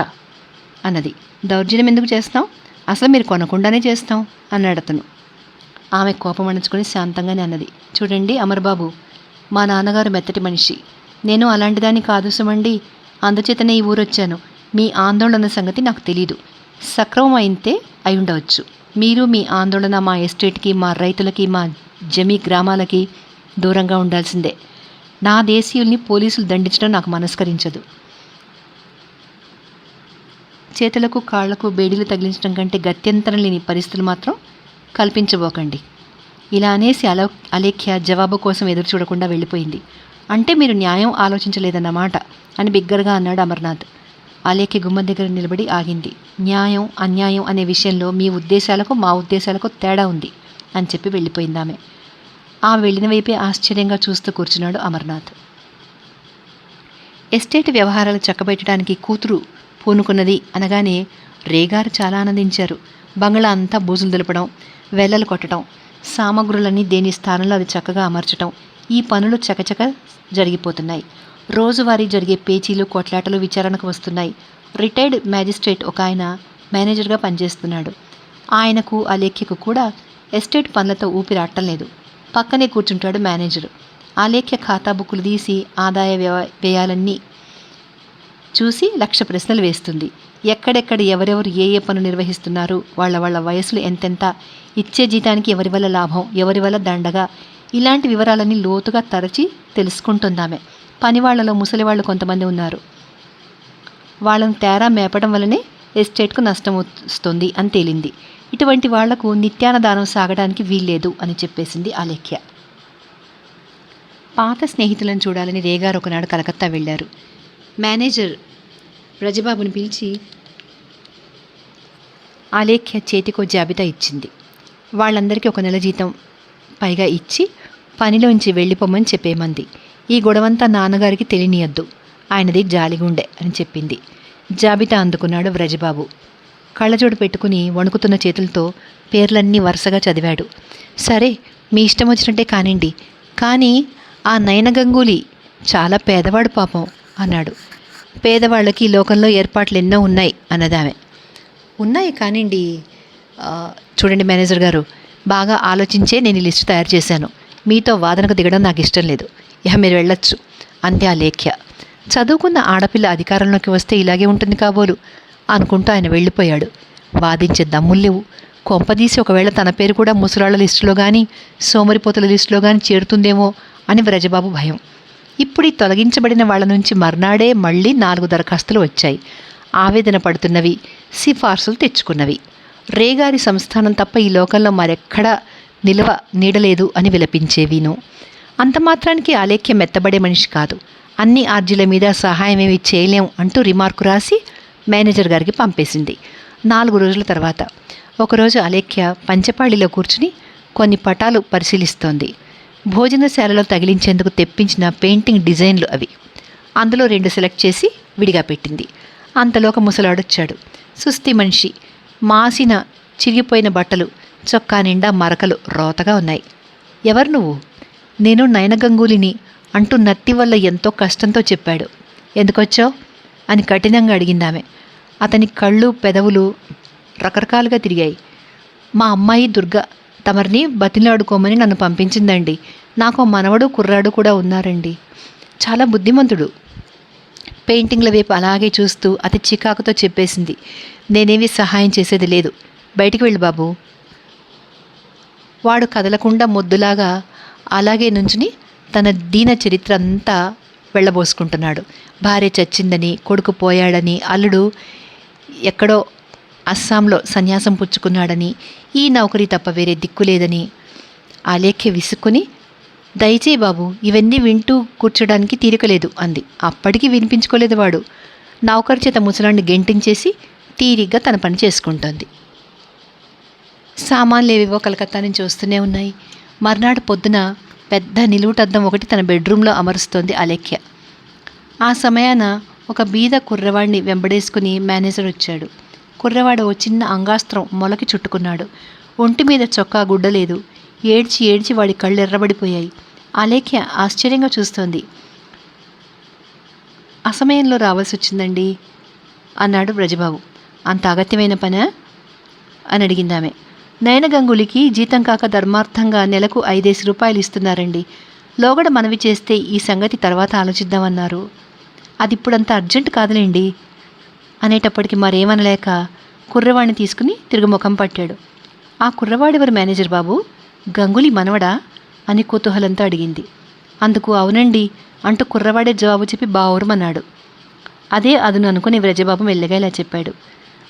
అన్నది. దౌర్జన్యం ఎందుకు చేస్తాం? అసలు మీరు కొనకుండానే చేస్తాం అన్నాడు అతను. ఆమె కోపం అణుచుకొని శాంతంగానే అన్నది. చూడండి అమర్బాబు, మా నాన్నగారు మెత్తటి మనిషి. నేను అలాంటిదాన్ని కాదు సుమండి. అందుచేతనే ఈ ఊరొచ్చాను. మీ ఆందోళన సంగతి నాకు తెలీదు. సక్రమం అయితే అయి ఉండవచ్చు. మీరు మీ ఆందోళన మా ఎస్టేట్కి, మా రైతులకి, మా జమీ గ్రామాలకి దూరంగా ఉండాల్సిందే. నా దేశీయుల్ని పోలీసులు దండించడం నాకు మనస్కరించదు. చేతులకు కాళ్లకు బేడీలు తగిలించడం కంటే గత్యంతరం లేని పరిస్థితులు మాత్రం కల్పించబోకండి. ఇలా అనేసి అలేఖ్య జవాబు కోసం ఎదురు చూడకుండా వెళ్ళిపోయింది. అంటే మీరు న్యాయం ఆలోచించలేదన్నమాట అని బిగ్గరగా అన్నాడు అమర్నాథ్. అలేఖ్య గుమ్మం దగ్గర నిలబడి ఆగింది. న్యాయం అన్యాయం అనే విషయంలో మీ ఉద్దేశాలకు మా ఉద్దేశాలకు తేడా ఉంది అని చెప్పి వెళ్ళిపోయింది ఆమె. ఆ వెళ్ళిన వైపే ఆశ్చర్యంగా చూస్తూ కూర్చున్నాడు అమర్నాథ్. ఎస్టేట్ వ్యవహారాలు చక్కబెట్టడానికి కూతురు పూనుకున్నది అనగానే రేగారు చాలా ఆనందించారు. బంగ్లా అంతా బూజులు దులపడం, వెల్లలు కొట్టడం, సామగ్రులన్నీ దేని స్థానంలో అది చక్కగా అమర్చడం, ఈ పనులు చకచక జరిగిపోతున్నాయి. రోజువారీ జరిగే పేచీలు, కొట్లాటలు విచారణకు వస్తున్నాయి. రిటైర్డ్ మ్యాజిస్ట్రేట్ ఒక ఆయన మేనేజర్గా పనిచేస్తున్నాడు. ఆయనకు ఆ లేఖ్యకు కూడా ఎస్టేట్ పనులతో ఊపిరి ఆడటం లేదు. పక్కనే కూర్చుంటాడు మేనేజరు. ఆ లేఖ్య ఖాతా బుక్కులు తీసి ఆదాయ వ్యయాలన్నీ చూసి 1,00,000 ప్రశ్నలు వేస్తుంది. ఎక్కడెక్కడ ఎవరెవరు ఏ ఏ పనులు నిర్వహిస్తున్నారు, వాళ్ళ వయసులు ఎంతెంత, ఇచ్చే జీతానికి ఎవరి వల్ల లాభం, ఎవరి వల్ల దండగా, ఇలాంటి వివరాలన్నీ లోతుగా తరచి తెలుసుకుంటుందామె. పనివాళ్లలో ముసలివాళ్ళు కొంతమంది ఉన్నారు. వాళ్ళను తేరా మేపడం వల్లనే ఎస్టేట్కు నష్టం వస్తుంది అని తేలింది. ఇటువంటి వాళ్లకు నిత్యానదానం సాగడానికి వీల్లేదు అని చెప్పేసింది అలేఖ్య. పాత స్నేహితులను చూడాలని రేగారు ఒకనాడు కలకత్తా వెళ్ళారు. మేనేజర్ బ్రజబాబుని పిలిచి అలేఖ్య చేతికో జాబితా ఇచ్చింది. వాళ్ళందరికీ 1 నెల జీతం పైగా ఇచ్చి పనిలోంచి వెళ్ళిపోమని చెప్పేమంది. ఈ గొడవంతా నాన్నగారికి తెలియనియద్దు, ఆయనది జాలిగుండె అని చెప్పింది. జాబితా అందుకున్నాడు వ్రజబాబు. కళ్ళజోడు పెట్టుకుని వణుకుతున్న చేతులతో పేర్లన్నీ వరుసగా చదివాడు. సరే, మీ ఇష్టం వచ్చినట్టే కానివ్వండి, కానీ ఆ నయన గంగూలీ చాలా పేదవాడు పాపం అన్నాడు. పేదవాళ్ళకి ఈ లోకంలో ఏర్పాట్లు ఎన్నో ఉన్నాయి అన్నదామె. ఉన్నాయి కానివ్వండి. చూడండి మేనేజర్ గారు, బాగా ఆలోచించే నేను ఈ లిస్టు తయారు చేశాను. మీతో వాదనకు దిగడం నాకు ఇష్టం లేదు. ఇహ మీరు వెళ్ళొచ్చు అంతే ఆ లేఖ్య. చదువుకున్న ఆడపిల్ల అధికారంలోకి వస్తే ఇలాగే ఉంటుంది కాబోలు అనుకుంటూ ఆయన వెళ్ళిపోయాడు. వాదించే దమ్ములు లేవు. కొంపదీసి ఒకవేళ తన పేరు కూడా ముసలాళ్ల లిస్టులో కానీ, సోమరిపోతుల లిస్టులో కానీ చేరుతుందేమో అని వ్రజబాబు భయం. ఇప్పుడు ఈ తొలగించబడిన వాళ్ళ నుంచి మర్నాడే మళ్ళీ 4 దరఖాస్తులు వచ్చాయి. ఆవేదన పడుతున్నవి, సిఫార్సులు తెచ్చుకున్నవి. రేగారి సంస్థానం తప్ప ఈ లోకంలో మరెక్కడా నిలవ నీడలేదు అని విలపించేవిను. అంత మాత్రానికి ఆలేఖ్య మెత్తబడే మనిషి కాదు. అన్ని ఆర్జీల మీద సహాయమేమి చేయలేం అంటూ రిమార్కు రాసి మేనేజర్ గారికి పంపేసింది. 4 రోజుల తర్వాత ఒకరోజు ఆలేఖ్య పంచపాళిలో కూర్చుని కొన్ని పటాలు పరిశీలిస్తోంది. భోజనశాలలో తగిలించేందుకు తెప్పించిన పెయింటింగ్ డిజైన్లు అవి. అందులో 2 సెలెక్ట్ చేసి విడిగా పెట్టింది. అంతలో ఒక ముసలాడొచ్చాడు. సుస్థి మనిషి, మాసిన చిరిగిపోయిన బట్టలు, చొక్కా నిండా మరకలు రోతగా ఉన్నాయి. ఎవరు నువ్వు? నేను నయన గంగూలీని అంటూ నత్తి వల్ల ఎంతో కష్టంతో చెప్పాడు. ఎందుకొచ్చావు అని కఠినంగా అడిగిందామె. అతని కళ్ళు పెదవులు రకరకాలుగా తిరిగాయి. మా అమ్మాయి దుర్గ తమరిని బతిలాడుకోమని నన్ను పంపించిందండి. నాకు మనవడు కుర్రాడు కూడా ఉన్నారండి. చాలా బుద్ధిమంతుడు. పెయింటింగ్ల వైపు అలాగే చూస్తూ అతి చికాకుతో చెప్పేసింది. నేనేమీ సహాయం చేసేది లేదు. బయటికి వెళ్ళు బాబు. వాడు కదలకుండా మొద్దులాగా అలాగే నుంచుని తన దీన చరిత్ర అంతా వెళ్ళబోసుకుంటున్నాడు. భార్య చచ్చిందని, కొడుకు పోయాడని, అల్లుడు ఎక్కడో అస్సాంలో సన్యాసం పుచ్చుకున్నాడని, ఈ నౌకరీ తప్ప వేరే దిక్కులేదని. ఆలేఖ్య విసుక్కుని, దయచేయి బాబు, ఇవన్నీ వింటూ కూర్చోడానికి తీరికలేదు అంది. అప్పటికీ వినిపించుకోలేదు వాడు. నౌకరు చేత ముసలాన్ని గెంటించేసి తీరిగ్గా తన పని చేసుకుంటోంది. సామాన్లు ఏవేవో కలకత్తా నుంచి వస్తూనే ఉన్నాయి. మర్నాడు పొద్దున పెద్ద నిలువుటద్దం ఒకటి తన బెడ్రూమ్లో అమరుస్తోంది ఆలేఖ్య. ఆ సమయాన ఒక బీద కుర్రవాడిని వెంబడేసుకుని మేనేజర్ వచ్చాడు. కుర్రవాడు ఓ చిన్న అంగాస్త్రం మొలకి చుట్టుకున్నాడు. ఒంటి మీద చొక్కా గుడ్డలేదు. ఏడ్చి ఏడ్చి వాడి కళ్ళు ఎర్రబడిపోయాయి. ఆలేఖ్య ఆశ్చర్యంగా చూస్తోంది. అసమయంలో రావాల్సి వచ్చిందండి అన్నాడు బ్రజబాబు. అంత అగత్యమైన పనా అని అడిగిందామె. నయన గంగూలీకి జీతం కాక ధర్మార్థంగా నెలకు 5 రూపాయలు ఇస్తున్నారండి. లోగడ మనవి చేస్తే ఈ సంగతి తర్వాత ఆలోచిద్దామన్నారు. అది ఇప్పుడంత అర్జెంట్ కాదులేండి అనేటప్పటికి మరేమనలేక కుర్రవాడిని తీసుకుని తిరుగుముఖం పట్టాడు. ఆ కుర్రవాడెవరు మేనేజర్ బాబు? గంగూలీ మనవడా అని కుతూహలంతో అడిగింది. అందుకు అవునండి అంటూ కుర్రవాడే జవాబు చెప్పి బావురమన్నాడు. అదే అదును అనుకుని వ్రజబాబు మెల్లగా ఇలా చెప్పాడు.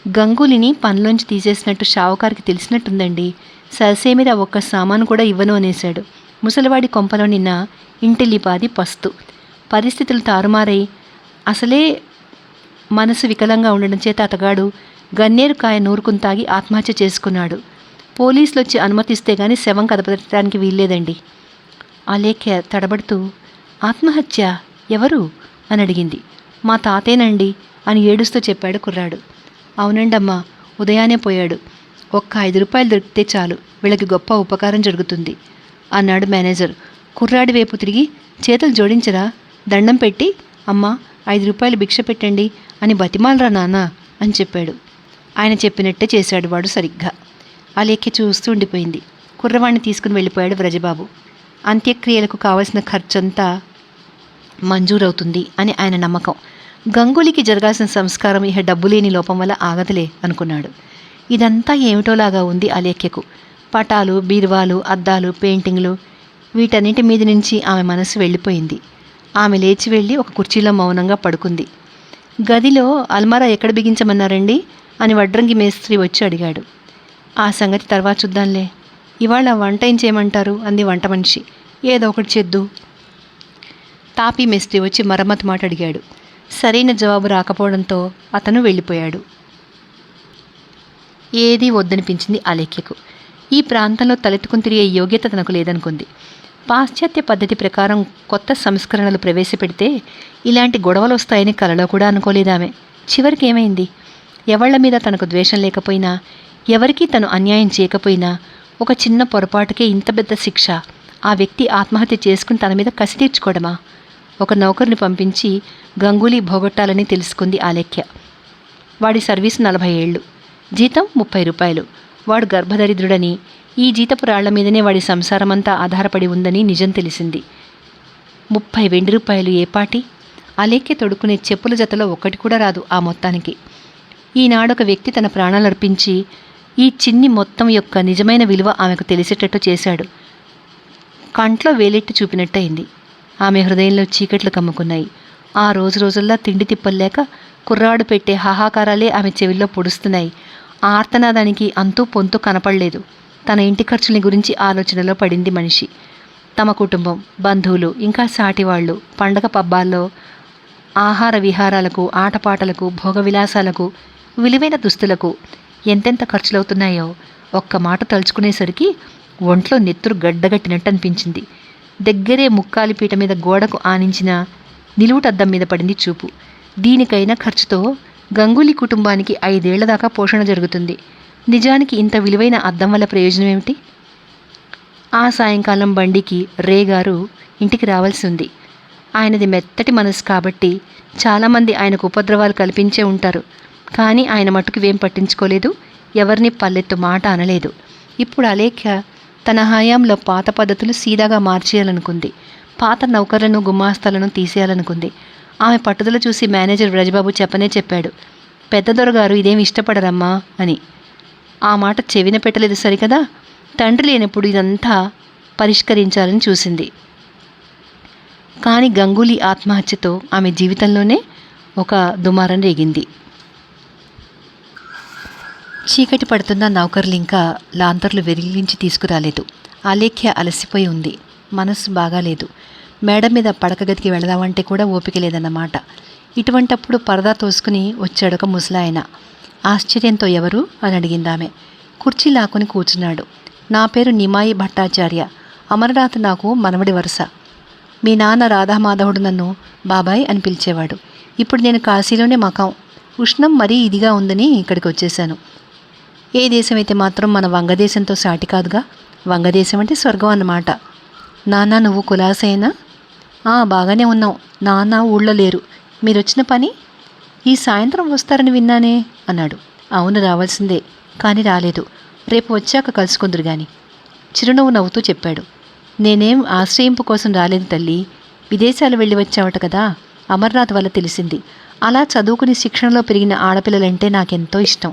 గంగూలీని పనిలోంచి తీసేసినట్టు షావుకారికి తెలిసినట్టుందండి. సరసేమిరా ఒక్క సామాను కూడా ఇవ్వను అనేశాడు. ముసలివాడి కొంపలో నిన్న ఇంటిల్లిపాది పస్తు. పరిస్థితులు తారుమారై అసలే మనసు వికలంగా ఉండడం చేత అతగాడు గన్నేరు కాయ నూరుకుని తాగి ఆత్మహత్య చేసుకున్నాడు. పోలీసులు వచ్చి అనుమతిస్తే గానీ శవం కదపడానికి వీల్లేదండి. ఆలేఖ్య తడబడుతూ ఆత్మహత్య ఎవరు అని అడిగింది. మా తాతేనండి అని ఏడుస్తూ చెప్పాడు కుర్రాడు. అవునండమ్మా, ఉదయాన్నే పోయాడు. ఒక్క 5 రూపాయలు దొరికితే చాలు, వీళ్ళకి గొప్ప ఉపకారం జరుగుతుంది అన్నాడు మేనేజర్. కుర్రాడి వైపు తిరిగి చేతులు జోడించరా, దండం పెట్టి అమ్మా 5 రూపాయలు భిక్ష పెట్టండి అని బతిమాలరా నాన్న అని చెప్పాడు. ఆయన చెప్పినట్టే చేశాడు వాడు సరిగ్గా. ఆలేఖ్య చూస్తూ ఉండిపోయింది. కుర్రవాణ్ణి తీసుకుని వెళ్ళిపోయాడు వ్రజబాబు. అంత్యక్రియలకు కావలసిన ఖర్చంతా మంజూరవుతుంది అని ఆయన నమ్మకం. గంగూలీకి జరగాల్సిన సంస్కారం ఇహ డబ్బు లేని లోపం వల్ల ఆగదులే అనుకున్నాడు. ఇదంతా ఏమిటోలాగా ఉంది ఆలేఖ్యకు. పటాలు, బీరువాలు, అద్దాలు, పెయింటింగ్లు, వీటన్నిటి మీద నుంచి ఆమె మనసు వెళ్ళిపోయింది. ఆమె లేచి వెళ్ళి ఒక కుర్చీలో మౌనంగా పడుకుంది. గదిలో అల్మారా ఎక్కడ బిగించమన్నారండి అని వడ్రంగి మేస్త్రి వచ్చి అడిగాడు. ఆ సంగతి తర్వాత చూద్దాంలే, ఇవాళ వంట ఏం చేయమంటారు అంది వంట మనిషి. ఏదో ఒకటి చేద్దు. తాపీ మేస్త్రి వచ్చి మరమ్మతు మాట అడిగాడు. సరైన జవాబు రాకపోవడంతో అతను వెళ్ళిపోయాడు. ఏదీ వద్దనిపించింది ఆలేఖ్యకు. ఈ ప్రాంతంలో తలెత్తుకుని తిరిగే యోగ్యత తనకు లేదనుకుంది. పాశ్చాత్య పద్ధతి ప్రకారం కొత్త సంస్కరణలు ప్రవేశపెడితే ఇలాంటి గొడవలు వస్తాయని కలలో కూడా అనుకోలేదామె. చివరికి ఏమైంది? ఎవళ్ల మీద తనకు ద్వేషం లేకపోయినా, ఎవరికీ తను అన్యాయం చేయకపోయినా, ఒక చిన్న పొరపాటుకే ఇంత పెద్ద శిక్ష. ఆ వ్యక్తి ఆత్మహత్య చేసుకుని తన మీద కసి తీర్చుకోవడమా? ఒక నౌకరుని పంపించి గంగూలీ భోగొట్టాలని తెలుసుకుంది ఆలేఖ్య. వాడి సర్వీసు 40 ఏళ్ళు, జీతం 30 రూపాయలు. వాడు గర్భదరిద్రుడని, ఈ జీతపు రాళ్ల మీదనే వాడి సంసారమంతా ఆధారపడి ఉందని నిజం తెలిసింది. 30 వెండి రూపాయలు ఏపాటి? ఆలేఖ్య తొడుక్కునే చెప్పుల జతలో ఒక్కటి కూడా రాదు ఆ మొత్తానికి. ఈనాడొక వ్యక్తి తన ప్రాణాలర్పించి ఈ చిన్ని మొత్తం యొక్క నిజమైన విలువ ఆమెకు తెలిసేటట్టు చేశాడు. కంట్లో వేలెట్టి చూపినట్టయింది. ఆమె హృదయంలో చీకట్లు కమ్ముకున్నాయి. ఆ రోజుల్లా తిండి తిప్పలేక కుర్రాడు పెట్టే హాహాకారాలే ఆమె చెవిలో పొడుస్తున్నాయి. ఆ ఆర్తనాదానికి అంతూ పొంతూ కనపడలేదు. తన ఇంటి ఖర్చుల గురించి ఆలోచనలో పడింది మనిషి. తమ కుటుంబం, బంధువులు, ఇంకా సాటివాళ్లు పండగ పబ్బాల్లో ఆహార విహారాలకు, ఆటపాటలకు, భోగవిలాసాలకు, విలువైన దుస్తులకు ఎంతెంత ఖర్చులవుతున్నాయో ఒక్క మాట తలుచుకునేసరికి ఒంట్లో నెత్తురు గడ్డగట్టినట్టు అనిపించింది. దగ్గరే ముక్కాలి పీట మీద గోడకు ఆనించిన నిలువుటద్దం మీద పడింది చూపు. దీనికైనా ఖర్చుతో గంగూలీ కుటుంబానికి 5 ఏళ్ల దాకా పోషణ జరుగుతుంది. నిజానికి ఇంత విలువైన అద్దం వల్ల ప్రయోజనం ఏమిటి? ఆ సాయంకాలం బండికి రేగారు ఇంటికి రావాల్సి ఉంది. ఆయనది మెత్తటి మనసు కాబట్టి చాలామంది ఆయనకు ఉపద్రవాలు కల్పించే ఉంటారు. కానీ ఆయన మట్టుకు వేం పట్టించుకోలేదు, ఎవరిని పల్లెత్తు మాట అనలేదు. ఇప్పుడు అలేఖ్య తన హయాంలో పాత పద్ధతులు సీదాగా మార్చేయాలనుకుంది. పాత నౌకర్లను, గుమాస్తాలను తీసేయాలనుకుంది. ఆమె పట్టుదల చూసి మేనేజర్ వ్రజబాబు చెప్పాడు, పెద్ద దొరగారు ఇదేమి ఇష్టపడరమ్మా అని. ఆ మాట చెవిన పెట్టలేదు సరికదా. తండ్రి లేనప్పుడు ఇదంతా పరిష్కరించాలని చూసింది. కానీ గంగూలీ ఆత్మహత్యతో ఆమె జీవితంలోనే ఒక దుమారం రేగింది. చీకటి పడుతున్న నౌకర్లు ఇంకా లాంతర్లు వెలిగించి తీసుకురాలేదు. అలేఖ్య అలసిపోయి ఉంది. మనసు బాగాలేదు. మేడ మీద పడక గదికి వెళదామంటే కూడా ఓపిక లేదన్నమాట. ఇటువంటప్పుడు పరదా తోసుకుని వచ్చాడొక ముసలాయన. ఆశ్చర్యంతో ఎవరు అని అడిగిందామె. కుర్చీ లాక్కుని కూర్చున్నాడు. నా పేరు నిమాయి భట్టాచార్య. అమరనాథ్ నాకు మనవడి వరుస. మీ నాన్న రాధామాధవుడు నన్ను బాబాయ్ అని పిలిచేవాడు. ఇప్పుడు నేను కాశీలోనే మకాం. ఉష్ణం మరీ ఇదిగా ఉందని ఇక్కడికి వచ్చేశాను. ఏ దేశం అయితే మాత్రం మన వంగదేశంతో సాటి కాదుగా. వంగదేశం అంటే స్వర్గం అన్నమాట. నాన్న నువ్వు కులాసేనా? బాగానే ఉన్నావు. నాన్న ఊళ్ళో లేరు. మీరొచ్చిన పని? ఈ సాయంత్రం వస్తారని విన్నానే అన్నాడు. అవును, రావాల్సిందే, కానీ రాలేదు. రేపు వచ్చాక కలుసుకుందరు గాని చిరునవ్వు నవ్వుతూ చెప్పాడు. నేనేం ఆశ్రయింపు కోసం రాలేదు తల్లి. విదేశాలు వెళ్ళి వచ్చావట కదా, అమర్నాథ్ వల్ల తెలిసింది. అలా చదువుకుని శిక్షణలో పెరిగిన ఆడపిల్లలంటే నాకెంతో ఇష్టం.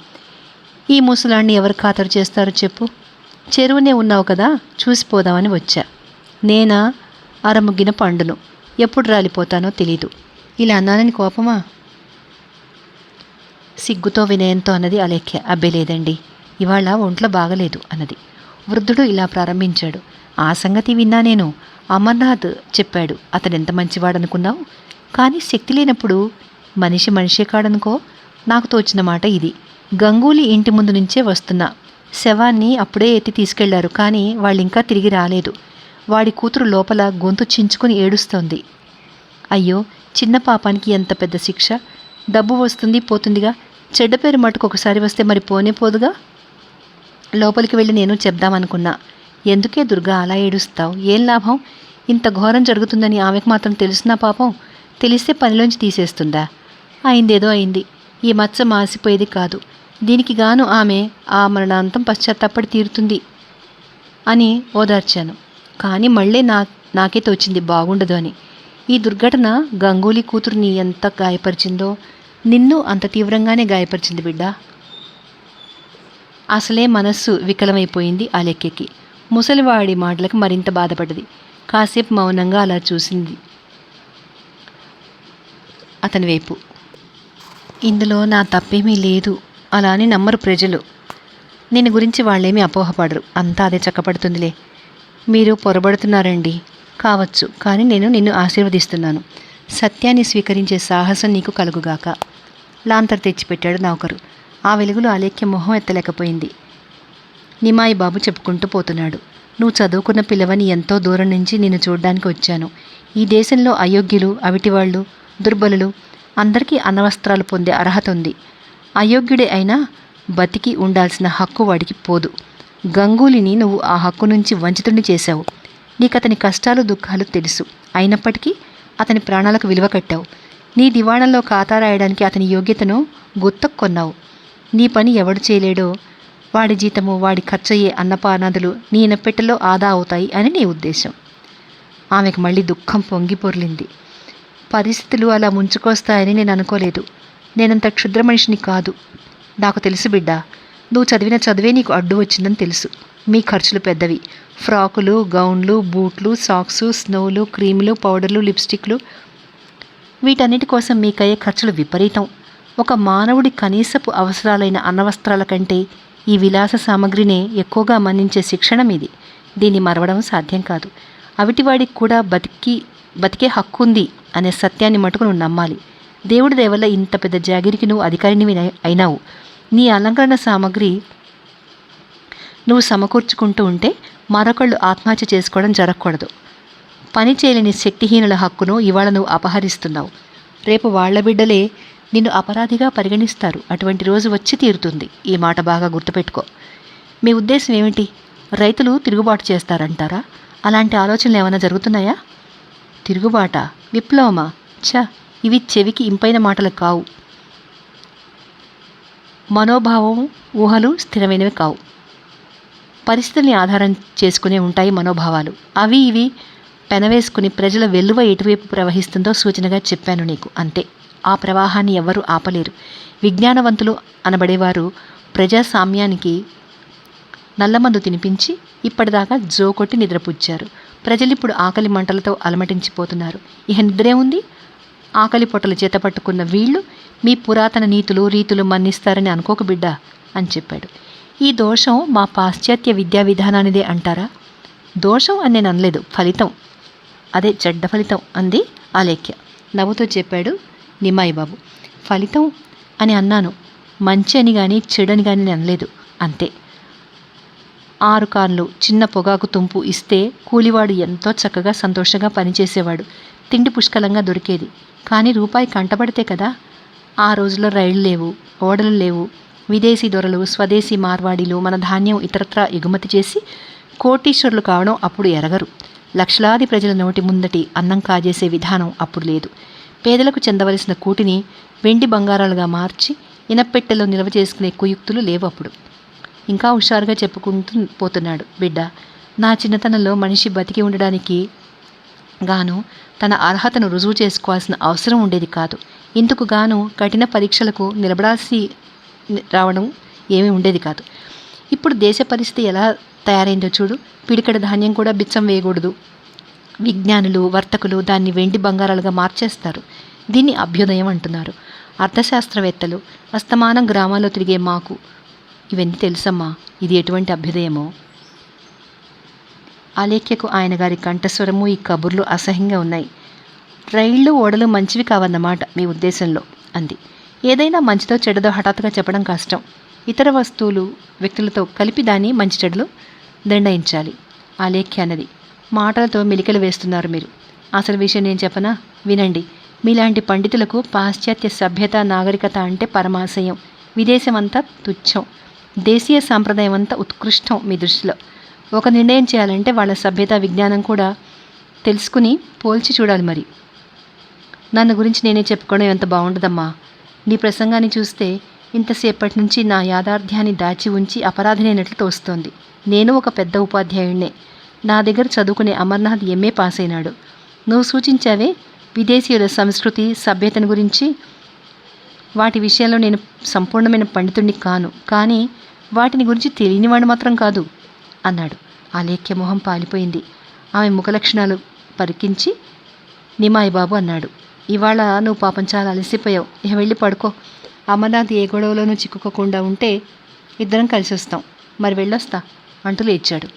ఈ ముసలాన్ని ఎవరు ఖాతరు చేస్తారో చెప్పు. చెరువునే ఉన్నావు కదా, చూసిపోదామని వచ్చా. నేనా అరముగ్గిన పండును, ఎప్పుడు రాలిపోతానో తెలీదు. ఇలా అన్నానని కోపమా? సిగ్గుతో వినయంతో అన్నది అలేఖ్య. అబ్బే లేదండి, ఇవాళ ఒంట్లో బాగలేదు అన్నది. వృద్ధుడు ఇలా ప్రారంభించాడు. ఆ సంగతి విన్నా నేను. అమర్నాథ్ చెప్పాడు. అతనెంత మంచివాడనుకున్నావు. కానీ శక్తి లేనప్పుడు మనిషే కాడనుకో. నాకు తోచిన మాట ఇది. గంగూలీ ఇంటి ముందు నుంచే వస్తున్నా. శవాన్ని అప్పుడే ఎత్తి తీసుకెళ్లారు, కానీ వాళ్ళింకా తిరిగి రాలేదు. వాడి కూతురు లోపల గొంతు చించుకుని ఏడుస్తోంది. అయ్యో, చిన్న పాపానికి ఎంత పెద్ద శిక్ష. డబ్బు వస్తుంది పోతుందిగా, చెడ్డ పేరు మటుకు ఒకసారి వస్తే మరి పోనే పోదుగా. లోపలికి వెళ్ళి నేను చెప్దామనుకున్నా. ఎందుకే దుర్గా అలా ఏడుస్తావు? ఏం లాభం? ఇంత ఘోరం జరుగుతుందని ఆమెకు మాత్రం తెలుసునా పాపం? తెలిస్తే పనిలోంచి తీసేస్తుందా? అయిందేదో అయింది. ఈ మచ్చ మాసిపోయేది కాదు. దీనికి గాను ఆమె ఆ మరణాంతం పశ్చాత్తాపడి తీరుతుంది అని ఓదార్చాను. కానీ మళ్ళీ నాకే తోచింది బాగుండదు అని. ఈ దుర్ఘటన గంగూలీ కూతురుని ఎంత గాయపరిచిందో నిన్ను అంత తీవ్రంగానే గాయపరిచింది బిడ్డ. అసలే మనస్సు వికలమైపోయింది అలెక్కెకి. ముసలివాడి మాటలకు మరింత బాధపడ్డది. కాసేపు మౌనంగా అలా చూసింది అతని వైపు. ఇందులో నా తప్పేమీ లేదు అలా అని నమ్మరు ప్రజలు. నేను గురించి వాళ్ళేమీ అపోహపడరు. అంతా అదే చక్కపడుతుందిలే. మీరు పొరబడుతున్నారండి. కావచ్చు, కానీ నేను నిన్ను ఆశీర్వదిస్తున్నాను. సత్యాన్ని స్వీకరించే సాహసం నీకు కలుగుగాక. లాంతర్ తెచ్చిపెట్టాడు నౌకరు. ఆ వెలుగులో అలేఖ్య మొహం ఎత్తలేకపోయింది. నిమాయి బాబు చెప్పుకుంటూ పోతున్నాడు. నువ్వు చదువుకున్న పిల్లవని ఎంతో దూరం నుంచి నిన్ను చూడ్డానికి వచ్చాను. ఈ దేశంలో అయోగ్యులు, అవిటివాళ్ళు, దుర్బలులు అందరికీ అన్నవస్త్రాలు పొందే అర్హత ఉంది. అయోగ్యుడే అయినా బతికి ఉండాల్సిన హక్కు వాడికి పోదు. గంగూలీని నువ్వు ఆ హక్కు నుంచి వంచితుడిని చేశావు. నీకతని కష్టాలు దుఃఖాలు తెలుసు. అయినప్పటికీ అతని ప్రాణాలకు విలువ కట్టావు. నీ దివాణంలో ఖాతా రాయడానికి అతని యోగ్యతను గుత్తకు కొన్నావు. నీ పని ఎవడు చేయలేడో వాడి జీతము, వాడి ఖర్చయ్యే అన్నపానాదులు నీ నెప్పెట్టెలో ఆదా అవుతాయి అని నీ ఉద్దేశం. ఆమెకు మళ్ళీ దుఃఖం పొంగి పొర్లింది. పరిస్థితులు అలా ముంచుకొస్తాయని నేను అనుకోలేదు. నేనంత క్షుద్ర మనిషిని కాదు. నాకు తెలుసు బిడ్డా, నువ్వు చదివిన చదివే నీకు అడ్డు వచ్చిందని తెలుసు. మీ ఖర్చులు పెద్దవి. ఫ్రాకులు, గౌన్లు, బూట్లు, సాక్సు, స్నోలు, క్రీములు, పౌడర్లు, లిప్స్టిక్లు, వీటన్నిటి కోసం మీకయ్యే ఖర్చులు విపరీతం. ఒక మానవుడి కనీసపు అవసరాలైన అన్నవస్త్రాల కంటే ఈ విలాస సామగ్రినే ఎక్కువగా మన్నించే శిక్షణం ఇది. దీన్ని మరవడం సాధ్యం కాదు. అవిటివాడికి కూడా బతికే హక్కు ఉంది అనే సత్యాన్ని మటుకు నువ్వు నమ్మాలి. దేవుడి దయ వల్ల ఇంత పెద్ద జాగిరికి నువ్వు అధికారిని అయినావు. నీ అలంకరణ సామగ్రి నువ్వు సమకూర్చుకుంటూ ఉంటే మరొకళ్ళు ఆత్మహత్య చేసుకోవడం జరగకూడదు. పని చేయలేని శక్తిహీనుల హక్కును ఇవాళ నువ్వు అపహరిస్తున్నావు. రేపు వాళ్ల బిడ్డలే నిన్ను అపరాధిగా పరిగణిస్తారు. అటువంటి రోజు వచ్చి తీరుతుంది. ఈ మాట బాగా గుర్తుపెట్టుకో. మీ ఉద్దేశం ఏమిటి? రైతులు తిరుగుబాటు చేస్తారంటారా? అలాంటి ఆలోచనలు ఏమైనా జరుగుతున్నాయా? తిరుగుబాట, విప్లవమా? ఇవి చెవికి ఇంపైన మాటలు కావు. మనోభావం, ఊహలు స్థిరమైనవి కావు. పరిస్థితుల్ని ఆధారం చేసుకునే ఉంటాయి మనోభావాలు. అవి ఇవి పెనవేసుకుని ప్రజల వెల్లువ ఎటువైపు ప్రవహిస్తుందో సూచనగా చెప్పాను నీకు, అంతే. ఆ ప్రవాహాన్ని ఎవ్వరూ ఆపలేరు. విజ్ఞానవంతులు అనబడేవారు ప్రజాస్వామ్యానికి నల్లమందు తినిపించి ఇప్పటిదాకా జోకొట్టి నిద్రపుచ్చారు. ప్రజలిప్పుడు ఆకలి మంటలతో అలమటించిపోతున్నారు. ఇహ నిద్రే ఉంది. ఆకలి పొట్టలు చేతపట్టుకున్న వీళ్ళు మీ పురాతన నీతులు రీతులు మన్నిస్తారని అనుకోక బిడ్డా అని చెప్పాడు. ఈ దోషం మా పాశ్చాత్య విద్యా విధానానిదే అంటారా? దోషం అని నేను అనలేదు, ఫలితం. అదే చెడ్డ ఫలితం అంది ఆలేఖ్య. నవ్వుతో చెప్పాడు నిమ్మాయి బాబు. ఫలితం అని అన్నాను, మంచి అని కానీ చెడని కానీ నేను అనలేదు, అంతే. 6 కార్లు చిన్న పొగాకు తుంపు ఇస్తే కూలివాడు ఎంతో చక్కగా సంతోషంగా పనిచేసేవాడు. తిండి పుష్కలంగా దొరికేది. కానీ రూపాయి కంటపడితే కదా. ఆ రోజుల్లో రైళ్లు లేవు, ఓడలు లేవు. విదేశీ దొరలు, స్వదేశీ మార్వాడీలు మన ధాన్యం ఇతరత్రా ఎగుమతి చేసి కోటీశ్వరులు కావడం అప్పుడు ఎరగరు. లక్షలాది ప్రజల నోటి ముందటి అన్నం కాజేసే విధానం అప్పుడు లేదు. పేదలకు చెందవలసిన కూటిని వెండి బంగారాలుగా మార్చి ఇనప్పెట్టెలో నిల్వ చేసుకునే కుయుక్తులు లేవు అప్పుడు. ఇంకా హుషారుగా చెప్పుకుంటూ పోతున్నాడు బిడ్డ. నా చిన్నతనంలో మనిషి బతికి ఉండడానికి గాను తన అర్హతను రుజువు చేసుకోవాల్సిన అవసరం ఉండేది కాదు. ఇందుకు గాను కఠిన పరీక్షలకు నిలబడాల్సి రావడం ఏమీ ఉండేది కాదు. ఇప్పుడు దేశ పరిస్థితి ఎలా తయారైందో చూడు. పిడికడ ధాన్యం కూడా బిచ్చం వేయకూడదు. విజ్ఞానులు, వర్తకులు దాన్ని వెండి బంగారాలుగా మార్చేస్తారు. దీన్ని అభ్యుదయం అంటున్నారు. అర్థశాస్త్రవేత్తలు అస్తమానం గ్రామాల్లో తిరిగే మాకు ఇవన్నీ తెలుసమ్మా. ఇది ఎటువంటి అభ్యుదయమో. ఆలేఖ్యకు ఆయన గారి కంఠస్వరము ఈ కబుర్లు అసహ్యంగా ఉన్నాయి. రైళ్ళు ఓడలు మంచివి కావన్నమాట మీ ఉద్దేశంలో అంది. ఏదైనా మంచితో చెడ్డదో హఠాత్తుగా చెప్పడం కష్టం. ఇతర వస్తువులు వ్యక్తులతో కలిపి దాన్ని మంచి చెడులు నిర్ణయించాలి. ఆలేఖ్య అన్నది. మాటలతో మెలికలు వేస్తున్నారు మీరు. అసలు విషయం నేను చెప్పనా? వినండి. మీలాంటి పండితులకు పాశ్చాత్య సభ్యత నాగరికత అంటే పరమాశయం. విదేశమంతా తుచ్చం. దేశీయ సాంప్రదాయం అంతా ఉత్కృష్టం మీ దృష్టిలో. ఒక నిర్ణయం చేయాలంటే వాళ్ళ సభ్యత విజ్ఞానం కూడా తెలుసుకుని పోల్చి చూడాలి. మరి నన్ను గురించి నేనే చెప్పుకోవడం ఎంత బాగుండదమ్మా. నీ ప్రసంగాన్ని చూస్తే ఇంతసేపటి నుంచి నా యాథార్థ్యాన్ని దాచి ఉంచి అపరాధినైనట్లు తోస్తోంది. నేను ఒక పెద్ద ఉపాధ్యాయుడినే. నా దగ్గర చదువుకునే అమర్నాథ్ ఎంఏ పాస్ అయినాడు. నువ్వు సూచించావే విదేశీయుల సంస్కృతి సభ్యతను గురించి, వాటి విషయంలో నేను సంపూర్ణమైన పండితుడిని కాను. కానీ వాటిని గురించి తెలియనివాడు మాత్రం కాదు అన్నాడు. ఆలేఖ్య మొహం పాలిపోయింది. ఆమె ముఖలక్షణాలు పరికించి నిమ్మాయి బాబు అన్నాడు. ఇవాళ నువ్వు పాపం చాలా అలసిపోయావు. ఇక వెళ్ళి పడుకో. అమర్నాథ్ ఏ గొడవలోనూ చిక్కుకోకుండా ఉంటే ఇద్దరం కలిసి వస్తాం. మరి వెళ్ళొస్తా అంటూ లేచాడు.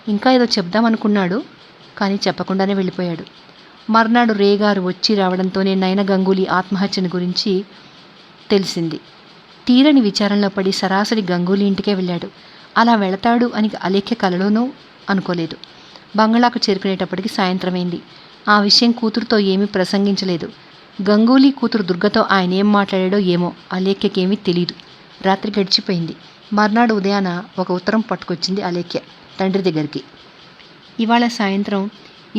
ఇంకా ఏదో చెప్దామనుకున్నాడు, కానీ చెప్పకుండానే వెళ్ళిపోయాడు. మర్నాడు రేగారు వచ్చి రావడంతోనే నయన గంగూలీ ఆత్మహత్యను గురించి తెలిసింది. తీరని విచారంలో పడి సరాసరి గంగూలీ ఇంటికే వెళ్ళాడు. అలా వెళతాడు అని అలేఖ్య కలలోనూ అనుకోలేదు. బంగళాకు చేరుకునేటప్పటికి సాయంత్రమైంది. ఆ విషయం కూతురుతో ఏమీ ప్రసంగించలేదు. గంగూలీ కూతురు దుర్గతో ఆయన ఏం మాట్లాడాడో ఏమో అలేఖ్యకేమీ తెలీదు. రాత్రి గడిచిపోయింది. మర్నాడు ఉదయాన ఒక ఉత్తరం పట్టుకొచ్చింది అలేఖ్య తండ్రి దగ్గరికి. ఇవాళ సాయంత్రం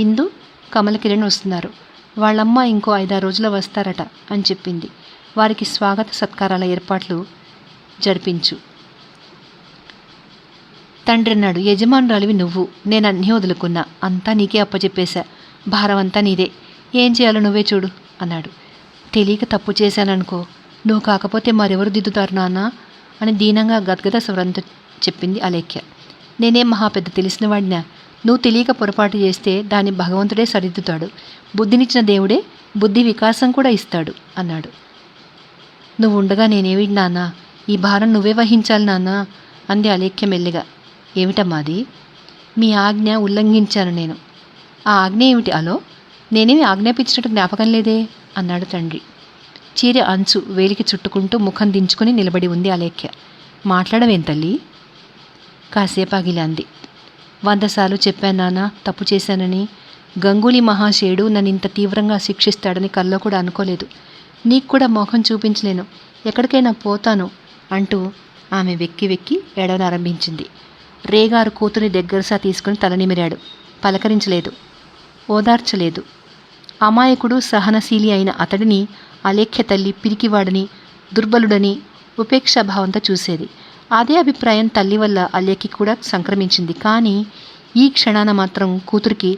ఇందు, కమలకిరణ్ వస్తున్నారు. వాళ్ళమ్మ ఇంకో 5-6 రోజుల్లో వస్తారట అని చెప్పింది. వారికి స్వాగత సత్కారాల ఏర్పాట్లు జరిపించు. తండ్రి అన్నాడు. యజమానురాలివి నువ్వు, నేను అన్నీ వదులుకున్నా. అంతా నీకే అప్పచెప్పేశా. భారం అంతా నీదే. ఏం చేయాలో నువ్వే చూడు అన్నాడు. తెలియక తప్పు చేశాననుకో. నువ్వు కాకపోతే మరెవరు దిద్దుతారు నాన్న అని దీనంగా గద్గద స్వరంతో చెప్పింది అలేఖ్య. నేనేం మహా పెద్ద తెలిసిన వాడినా? నువ్వు తెలియక పొరపాటు చేస్తే దాన్ని భగవంతుడే సరిదిద్దుతాడు. బుద్ధినిచ్చిన దేవుడే బుద్ధి వికాసం కూడా ఇస్తాడు అన్నాడు. నువ్వు ఉండగా నేనేవి నాన్న? ఈ భారం నువ్వే వహించాలి నాన్న అంది అలేఖ్య మెల్లిగా. ఏమిటమ్మా అది? మీ ఆజ్ఞ ఉల్లంఘించాను నేను. ఆ ఆజ్ఞ ఏమిటి అలో? నేనేమి ఆజ్ఞాపించినట్టు జ్ఞాపకం లేదే అన్నాడు తండ్రి. చీర అంచు వేలికి చుట్టుకుంటూ ముఖం దించుకుని నిలబడి ఉంది అలేఖ్య. మాట్లాడవేం తల్లి? కాసేపు ఆగిలా అంది. 100 సార్లు చెప్పాను నాన్న తప్పు చేశానని. గంగూలీ మహాశయుడు నన్ను ఇంత తీవ్రంగా శిక్షిస్తాడని కల్లో కూడా అనుకోలేదు. నీకు కూడా మొహం చూపించలేను, ఎక్కడికైనా పోతాను అంటూ ఆమె వెక్కి వెక్కి ఏడవనారంభించింది. రేగారు కూతురి దగ్గరసా తీసుకుని తలనిమిరాడు. పలకరించలేదు, ఓదార్చలేదు. అమాయకుడు సహనశీలి అయిన అతడిని అలేఖ్య తల్లి పిరికివాడని, దుర్బలుడని ఉపేక్షాభావంతో చూసేది. అదే అభిప్రాయం తల్లి వల్ల అలేఖ్యకి కూడా సంక్రమించింది. కానీ ఈ క్షణాన మాత్రం కూతురికి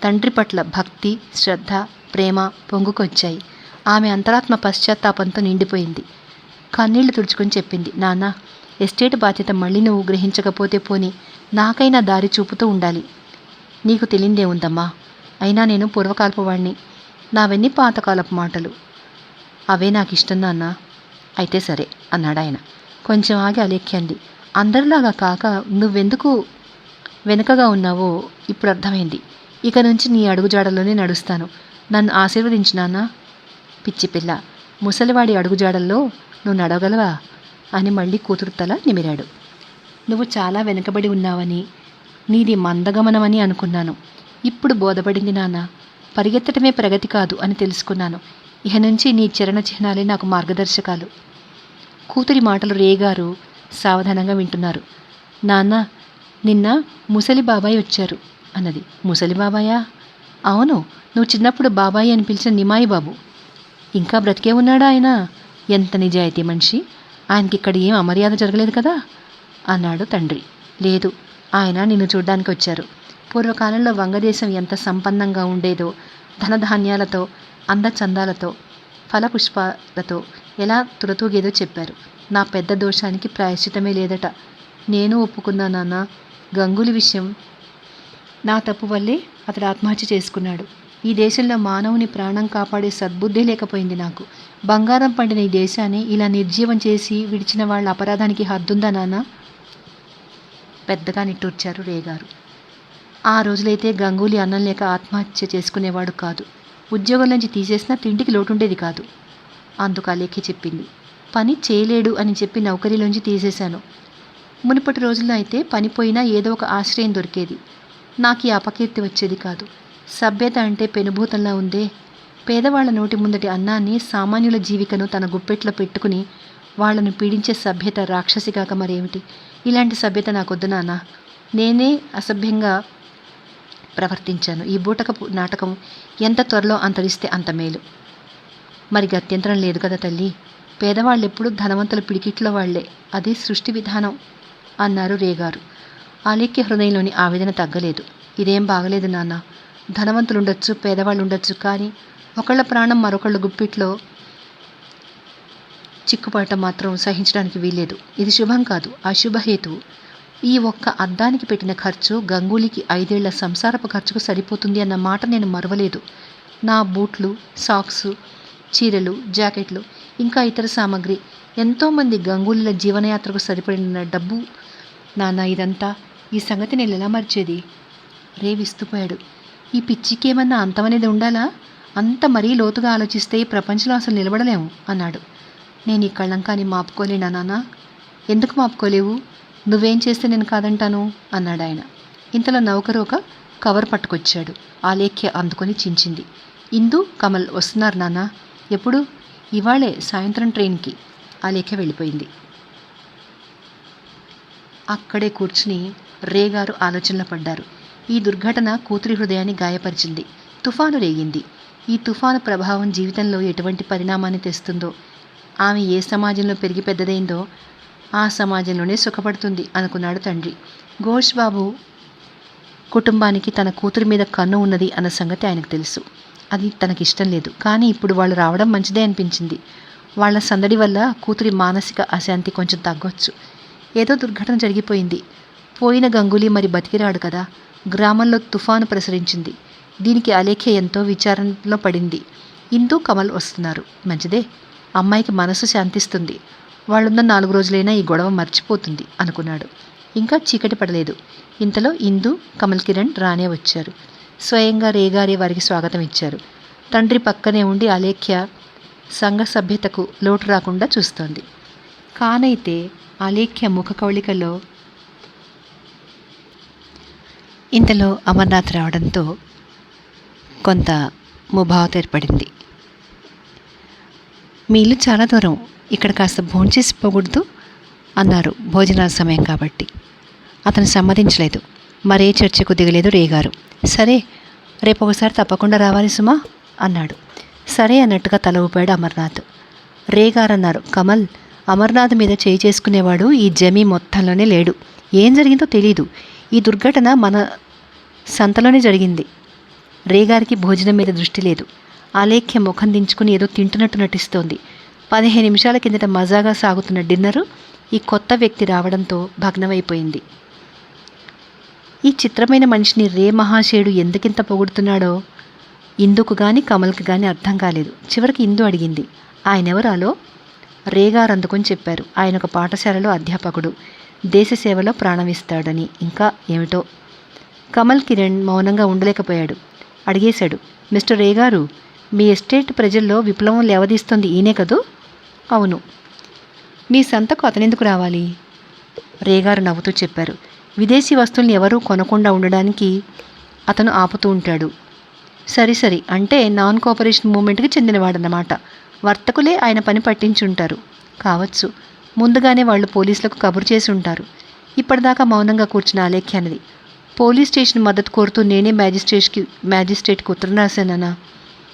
తండ్రి పట్ల భక్తి, శ్రద్ధ, ప్రేమ పొంగుకొచ్చాయి. ఆమె అంతరాత్మ పశ్చాత్తాపంతో నిండిపోయింది. కన్నీళ్లు తుడుచుకొని చెప్పింది, నాన్న, ఎస్టేట్ బాధ్యత మళ్ళీ నువ్వు గ్రహించకపోతే పోని నాకైనా దారి చూపుతూ ఉండాలి. నీకు తెలియదేముందమ్మా, అయినా నేను పూర్వకాలపు వాణ్ణి. నావన్నీ పాతకాలపు మాటలు. అవే నాకు ఇష్టం నాన్న. అయితే సరే అన్నాడాయన. కొంచెం ఆగి అలేఖ్య అంది, అందరిలాగా కాక నువ్వెందుకు వెనుకగా ఉన్నావో ఇప్పుడు అర్థమైంది. ఇక నుంచి నీ అడుగుజాడల్లోనే నడుస్తాను. నన్ను ఆశీర్వదించు నాన్న. పిచ్చి పిల్ల, ముసలివాడి అడుగుజాడల్లో నువ్వు నడవగలవా అని మళ్ళీ కూతురు తల నిమిరాడు. నువ్వు చాలా వెనుకబడి ఉన్నావని, నీది మందగమనమని అనుకున్నాను. ఇప్పుడు బోధపడింది నాన్న. పరిగెత్తటమే ప్రగతి కాదు అని తెలుసుకున్నాను. ఇహ నుంచి నీ చరణ చిహ్నాలే నాకు మార్గదర్శకాలు. కూతురి మాటలు రేగారు సావధానంగా వింటున్నారు. నాన్న, నిన్న ముసలి బాబాయ్ వచ్చారు అన్నది. ముసలి బాబాయా? అవును, నువ్వు చిన్నప్పుడు బాబాయి అని పిలిచిన నిమాయి బాబు. ఇంకా బ్రతికే ఉన్నాడా ఆయన? ఎంత నిజాయితీ మనిషి. ఆయనకి ఇక్కడ ఏం అమర్యాద జరగలేదు కదా అన్నాడు తండ్రి. లేదు, ఆయన నిన్ను చూడ్డానికి వచ్చారు. పూర్వకాలంలో వంగదేశం ఎంత సంపన్నంగా ఉండేదో, ధనధాన్యాలతో, అందచందాలతో, ఫలపుష్పాలతో ఎలా తురతూగేదో చెప్పారు. నా పెద్ద దోషానికి ప్రాయశ్చితమే లేదట. నేను ఒప్పుకున్నా నాన్న. గంగూలీ విషయం నా తప్పు వల్లే అతడు ఆత్మహత్య చేసుకున్నాడు. ఈ దేశంలో మానవుని ప్రాణం కాపాడే సద్బుద్ధి లేకపోయింది నాకు. బంగారం పండిన ఈ దేశాన్ని ఇలా నిర్జీవం చేసి విడిచిన వాళ్ళ అపరాధానికి హద్దుందా నాన్న? పెద్దగా నిట్టూర్చారు రేగారు. ఆ రోజులైతే గంగూలీ అన్నం లేక ఆత్మహత్య చేసుకునేవాడు కాదు. ఉద్యోగం నుంచి తీసేసినా తిండికి లోటుండేది కాదు. అందుకు అలేఖ్య చెప్పింది. పని చేయలేడు అని చెప్పి నౌకరీలోంచి తీసేశాను. మునుపటి రోజుల్లో అయితే పనిపోయినా ఏదో ఒక ఆశ్రయం దొరికేది. నాకు ఈ అపకీర్తి వచ్చేది కాదు. సభ్యత అంటే పెనుభూతంలా ఉందే. పేదవాళ్ల నోటి ముందటి అన్నాన్ని, సామాన్యుల జీవికను తన గుప్పెట్లో పెట్టుకుని వాళ్లను పీడించే సభ్యత రాక్షసిగాక మరేమిటి? ఇలాంటి సభ్యత నాకొద్దు నాన్న. నేనే అసభ్యంగా ప్రవర్తించాను. ఈ బూటకపు నాటకం ఎంత త్వరలో అంతరిస్తే అంత మేలు. మరి గత్యంతరం లేదు కదా తల్లి. పేదవాళ్ళు ఎప్పుడు ధనవంతుల పిడికిట్లో వాళ్లే. అది సృష్టి విధానం అన్నారు రేగారు. అలేఖ్య హృదయంలోని ఆవేదన తగ్గలేదు. ఇదేం బాగలేదు నాన్న. ధనవంతులుండొచ్చు, పేదవాళ్ళు ఉండొచ్చు, కానీ ఒకళ్ళ ప్రాణం మరొకళ్ళ గుప్పిట్లో చిక్కుపడటం మాత్రం సహించడానికి వీల్లేదు. ఇది శుభం కాదు, అశుభహేతువు. ఈ ఒక్క అద్దానికి పెట్టిన ఖర్చు గంగూలీకి 5 ఏళ్ల సంసారపు ఖర్చుకు సరిపోతుంది అన్న మాట నేను మరవలేదు. నా బూట్లు, సాక్సు, చీరలు, జాకెట్లు, ఇంకా ఇతర సామాగ్రి, ఎంతోమంది గంగూలీల జీవనయాత్రకు సరిపడిన డబ్బు నాన్న ఇదంతా. ఈ సంగతి నేను ఎలా మర్చేది? రే విస్తుపోయాడు. ఈ పిచ్చికేమన్నా అంతమనేది ఉండాలా? అంత మరీ లోతుగా ఆలోచిస్తే ఈ ప్రపంచంలో అసలు నిలబడలేము అన్నాడు. నేను ఈ కళంకాన్ని మాపుకోలేనా నాన్న? ఎందుకు మాపుకోలేవు? నువ్వేం చేస్తే నేను కాదంటాను అన్నాడు ఆయన. ఇంతలో నౌకరు ఒక కవర్ పట్టుకొచ్చాడు. ఆలేఖ్య అందుకొని చించింది. ఇందు, కమల్ వస్తున్నారు నాన్న. ఎప్పుడు? ఇవాళే సాయంత్రం ట్రైన్కి. ఆలేఖ్య వెళ్ళిపోయింది. అక్కడే కూర్చుని రేగారు ఆలోచనలో పడ్డారు. ఈ దుర్ఘటన కూతురి హృదయాన్ని గాయపరిచింది. తుఫాను రేగింది. ఈ తుఫాను ప్రభావం జీవితంలో ఎటువంటి పరిణామాన్ని తెస్తుందో, ఆమె ఏ సమాజంలో పెరిగి పెద్దదైందో ఆ సమాజంలోనే సుఖపడుతుంది అనుకున్నాడు తండ్రి. ఘోష్ బాబు కుటుంబానికి తన కూతురి మీద కన్ను ఉన్నది అన్న సంగతి ఆయనకు తెలుసు. అది తనకిష్టం లేదు. కానీ ఇప్పుడు వాళ్ళు రావడం మంచిదే అనిపించింది. వాళ్ళ సందడి వల్ల కూతురి మానసిక అశాంతి కొంచెం తగ్గొచ్చు. ఏదో దుర్ఘటన జరిగిపోయింది. పోయిన గంగూలీ మరి బతికిరాడు కదా. గ్రామంలో తుఫాను ప్రసరించింది. దీనికి అలేఖ్య ఎంతో విచారణలో పడింది. ఇందు, కమల్ వస్తున్నారు. మంచిదే, అమ్మాయికి మనసు శాంతిస్తుంది. వాళ్ళున్న 4 రోజులైనా ఈ గొడవ మర్చిపోతుంది అనుకున్నాడు. ఇంకా చీకటి పడలేదు. ఇంతలో ఇందు, కమల్ కిరణ్ రానే వచ్చారు. స్వయంగా రేగారే వారికి స్వాగతం ఇచ్చారు. తండ్రి పక్కనే ఉండి అలేఖ్య సంఘ సభ్యతకు లోటు రాకుండా చూస్తోంది. కానైతే అలేఖ్య ముఖ కవళికలో ఇంతలో అమర్నాథ్ రావడంతో కొంత ముభావత ఏర్పడింది. మీ ఇల్లు చాలా దూరం, ఇక్కడ కాస్త భోంచేసి పోకూడదు అన్నారు భోజనాల సమయం కాబట్టి. అతను సమ్మతించలేదు. మరే చర్చకు దిగలేదు రేగారు. సరే, రేపు ఒకసారి తప్పకుండా రావాలి సుమా అన్నాడు. సరే అన్నట్టుగా తల ఊపాడు అమర్నాథ్. రేగారు అన్నారు, కమల్, అమర్నాథ్ మీద చేయి చేసుకునేవాడు ఈ జమీ మొత్తంలోనే లేడు. ఏం జరిగిందో తెలీదు. ఈ దుర్ఘటన మన సంతలోనే జరిగింది. రేగారికి భోజనం మీద దృష్టి లేదు. అలేఖ్య ముఖం దించుకుని ఏదో తింటున్నట్టు నటిస్తోంది. 15 నిమిషాల కిందట మజాగా సాగుతున్న డిన్నరు ఈ కొత్త వ్యక్తి రావడంతో భగ్నమైపోయింది. ఈ చిత్రమైన మనిషిని రే మహాశయుడు ఎందుకింత పొగుడుతున్నాడో ఇందుకు కానీ కమల్కి కానీ అర్థం కాలేదు. చివరికి ఇందు అడిగింది, ఆయనెవరాలో? రేగారు అందుకొని చెప్పారు, ఆయన ఒక పాఠశాలలో అధ్యాపకుడు, దేశ సేవలో ప్రాణమిస్తాడని. ఇంకా ఏమిటో. కమల్ కిరణ్ మౌనంగా ఉండలేకపోయాడు. అడిగేశాడు, మిస్టర్ రేగారు, మీ ఎస్టేట్ ప్రజల్లో విప్లవం లేవదీస్తుంది ఈయనే కదూ? అవును. మీ సంతకు అతనెందుకు రావాలి? రేగారు నవ్వుతూ చెప్పారు, విదేశీ వస్తువుల్ని ఎవరూ కొనకుండా ఉండడానికి అతను ఆపుతూ ఉంటాడు. సరి అంటే నాన్ కోఆపరేషన్ మూమెంట్కి చెందినవాడన్నమాట. వర్తకులే ఆయన పని పట్టించుంటారు. కావచ్చు. ముందుగానే వాళ్ళు పోలీసులకు కబురు చేసి ఉంటారు. ఇప్పటిదాకా మౌనంగా కూర్చున్న అలేఖ్య అన్నది, పోలీస్ స్టేషన్ మద్దతు కోరుతూ నేనే మ్యాజిస్ట్రేట్కి ఉత్తరం రాశానన్నా.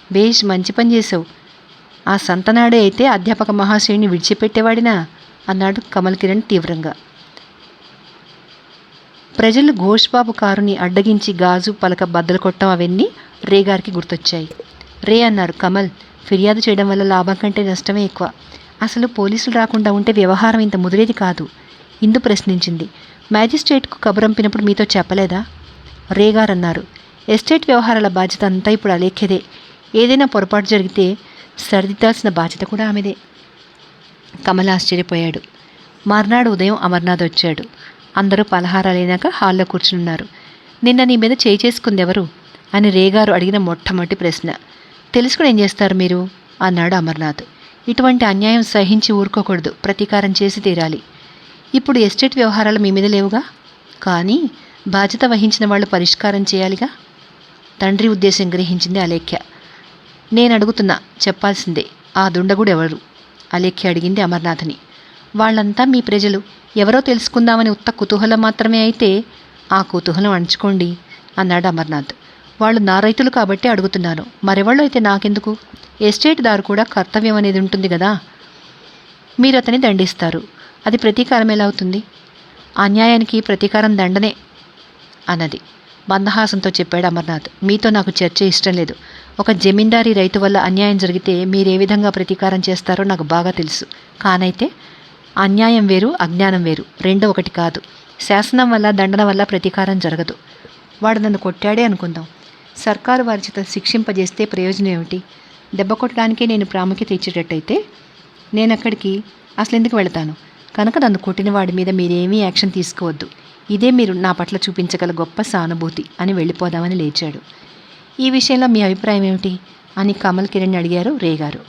బేష్, మంచి పని చేసావు. ఆ సంతనాడే అయితే అధ్యాపక మహాశయుని విడిచిపెట్టేవాడినా అన్నాడు కమల్ కిరణ్ తీవ్రంగా. ప్రజలు ఘోష్బాబు కారుని అడ్డగించి గాజు పలక బద్దలు కొట్టడం అవన్నీ రేగారికి గుర్తొచ్చాయి. రే అన్నారు, కమల్, ఫిర్యాదు చేయడం వల్ల లాభం కంటే నష్టమే ఎక్కువ. అసలు పోలీసులు రాకుండా ఉంటే వ్యవహారం ఇంత ముదిరేది కాదు. ఇందు ప్రశ్నించింది. మ్యాజిస్ట్రేట్కు కబురంపినప్పుడు మీతో చెప్పలేదా? రేగారు అన్నారు, ఎస్టేట్ వ్యవహారాల బాధ్యత అంతా ఇప్పుడు అలేఖ్యదే. ఏదైనా పొరపాటు జరిగితే సరిదిద్దాల్సిన బాధ్యత కూడా ఆమెదే. కమల్ ఆశ్చర్యపోయాడు. మర్నాడు ఉదయం అమర్నాథ్ వచ్చాడు. అందరూ పలహారాలైనాక హాల్లో కూర్చున్నారు. నిన్న నీ మీద చేయి చేసుకుంది ఎవరు అని రేగారు అడిగిన మొట్టమొదటి ప్రశ్న. తెలుసుకుని ఏం చేస్తారు మీరు అన్నాడు అమర్నాథ్. ఇటువంటి అన్యాయం సహించి ఊరుకోకూడదు, ప్రతీకారం చేసి తీరాలి. ఇప్పుడు ఎస్టేట్ వ్యవహారాలు మీ మీద లేవుగా, కానీ బాధ్యత వహించిన వాళ్ళు పరిష్కారం చేయాలిగా. తండ్రి ఉద్దేశం గ్రహించింది అలేఖ్య. నేను అడుగుతున్నా, చెప్పాల్సిందే. ఆ దుండగుడు ఎవరు? అలేఖ్య అడిగింది అమర్నాథ్ని. వాళ్ళంతా మీ ప్రజలు. ఎవరో తెలుసుకుందామని ఉత్త కుతూహలం మాత్రమే అయితే ఆ కుతూహలం అణుచుకోండి అన్నాడు అమర్నాథ్. వాళ్ళు నా రైతులు కాబట్టి అడుగుతున్నాను. మరెవళ్ళు అయితే నాకెందుకు? ఎస్టేట్ దారు కూడా కర్తవ్యం అనేది ఉంటుంది కదా. మీరు అతన్ని దండిస్తారు. అది ప్రతీకారం ఎలా అవుతుంది? అన్యాయానికి ప్రతీకారం దండనే అన్నది మందహాసంతో చెప్పాడు అమర్నాథ్. మీతో నాకు చర్చ ఇష్టం లేదు. ఒక జమీందారీ రైతు వల్ల అన్యాయం జరిగితే మీరే విధంగా ప్రతీకారం చేస్తారో నాకు బాగా తెలుసు. కానైతే అన్యాయం వేరు, అజ్ఞానం వేరు, రెండో ఒకటి కాదు. శాసనం వల్ల దండన వల్ల ప్రతీకారం జరగదు. వాడు నన్ను కొట్టాడే అనుకుందాం. సర్కారు వారి చేత శిక్షింపజేస్తే ప్రయోజనం ఏమిటి? దెబ్బ కొట్టడానికే నేను ప్రాముఖ్యత ఇచ్చేటట్టయితే నేను అక్కడికి అసలు ఎందుకు వెళతాను? కనుక నన్ను కొట్టిన వాడి మీద మీరేమీ యాక్షన్ తీసుకోవద్దు. ఇదే మీరు నా పట్ల చూపించగల గొప్ప సానుభూతి అని వెళ్ళిపోదామని లేచాడు. ఈ విషయంలో మీ అభిప్రాయం ఏమిటి అని కమల్ కిరణ్ అడిగారు రేగారు.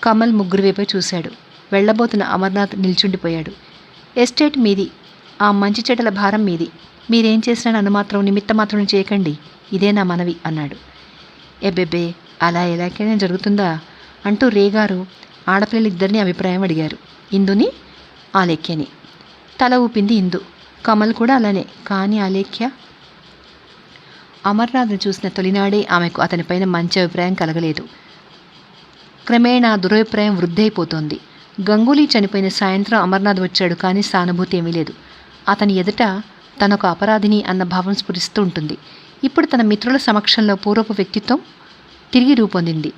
కమల్ ముగ్గురు వైపే చూశాడు. వెళ్ళబోతున్న అమర్నాథ్ నిల్చుండిపోయాడు. ఎస్టేట్ మీది, ఆ మంచి చెడ్డల భారం మీది. మీరేం చేసినా నన్ను మాత్రం నిమిత్త మాత్రం చేయకండి, ఇదే నా మనవి అన్నాడు. ఎబ్బెబ్బే, అలా ఎలాగైనా జరుగుతుందా అంటూ రేగారు ఆడపిల్లలిద్దరినీ అభిప్రాయం అడిగారు. ఇందుని, ఆలేఖ్యని. తల ఊపింది ఇందు. కమల్ కూడా అలానే. కానీ ఆలేఖ్య అమర్నాథ్ను చూసిన తొలినాడే ఆమెకు అతనిపైన మంచి అభిప్రాయం కలగలేదు. క్రమేణా దురభిప్రాయం వృద్ధి అయిపోతోంది. గంగూలీ చనిపోయిన సాయంత్రం అమర్నాథ్ వచ్చాడు, కానీ సానుభూతి ఏమీ లేదు. అతని ఎదుట తనొక అపరాధిని అన్న భావం స్ఫురిస్తూ ఉంటుంది. ఇప్పుడు తన మిత్రుల సమక్షంలో పూర్వపు వ్యక్తిత్వం తిరిగి రూపొందింది.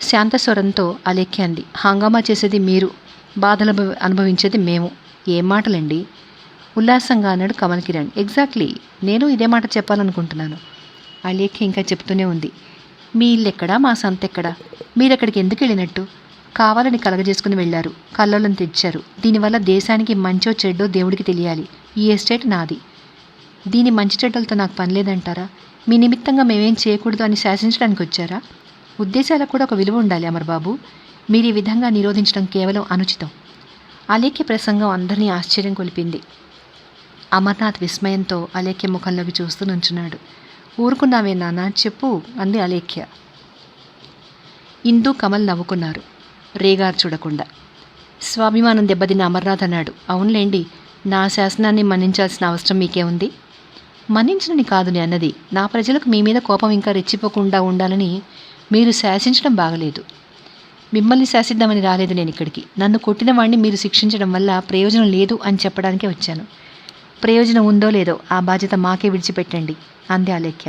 శాంతస్వరంతో అలేఖ్య అంది, హంగామా చేసేది మీరు, బాధలు అనుభవించేది మేము. ఏం మాటలండి? ఉల్లాసంగా అన్నాడు కమల్ కిరణ్. ఎగ్జాక్ట్లీ, నేను ఇదే మాట చెప్పాలనుకుంటున్నాను. అలేఖ్య ఇంకా చెప్తూనే ఉంది. మీ ఇల్లు ఎక్కడా, మా సంత ఎక్కడా? మీరెక్కడికి ఎందుకు వెళ్ళినట్టు? కావాలని కలగజేసుకుని వెళ్లారు. కల్లోలను తెచ్చారు. దీనివల్ల దేశానికి మంచో చెడ్డో దేవుడికి తెలియాలి. ఈ ఎస్టేట్ నాది. దీని మంచి చెడ్డలతో నాకు పని లేదంటారా? మీ నిమిత్తంగా మేమేం చేయకూడదు అని శాసించడానికి వచ్చారా? ఉద్దేశాలకు కూడా ఒక విలువ ఉండాలి అమర్బాబు. మీరు ఈ విధంగా నిరోధించడం కేవలం అనుచితం. అలేఖ్య ప్రసంగం అందరినీ ఆశ్చర్యం కొలిపింది. అమర్నాథ్ విస్మయంతో అలేఖ్య ముఖంలోకి చూస్తూ నుంచున్నాడు. ఊరుకున్నావే నాన్న, చెప్పు అంది అలేఖ్య. ఇందు కమల్ నవ్వుకున్నారు. రేగారు చూడకుండా. స్వాభిమానం దెబ్బతిన్న అమర్నాథ్ అన్నాడు. అవునులేండి, నా శాసనాన్ని మన్నించాల్సిన అవసరం మీకే ఉంది? మన్నించనని కాదు నేను అన్నది. నా ప్రజలకు మీ మీద కోపం ఇంకా రెచ్చిపోకుండా ఉండాలని మీరు శాసించడం బాగలేదు. మిమ్మల్ని శాసిద్దామని రాలేదు నేను ఇక్కడికి. నన్ను కొట్టిన వాడిని మీరు శిక్షించడం వల్ల ప్రయోజనం లేదు అని చెప్పడానికే వచ్చాను. ప్రయోజనం ఉందో లేదో ఆ బాధ్యత మాకే విడిచిపెట్టండి అంది అలేఖ్య.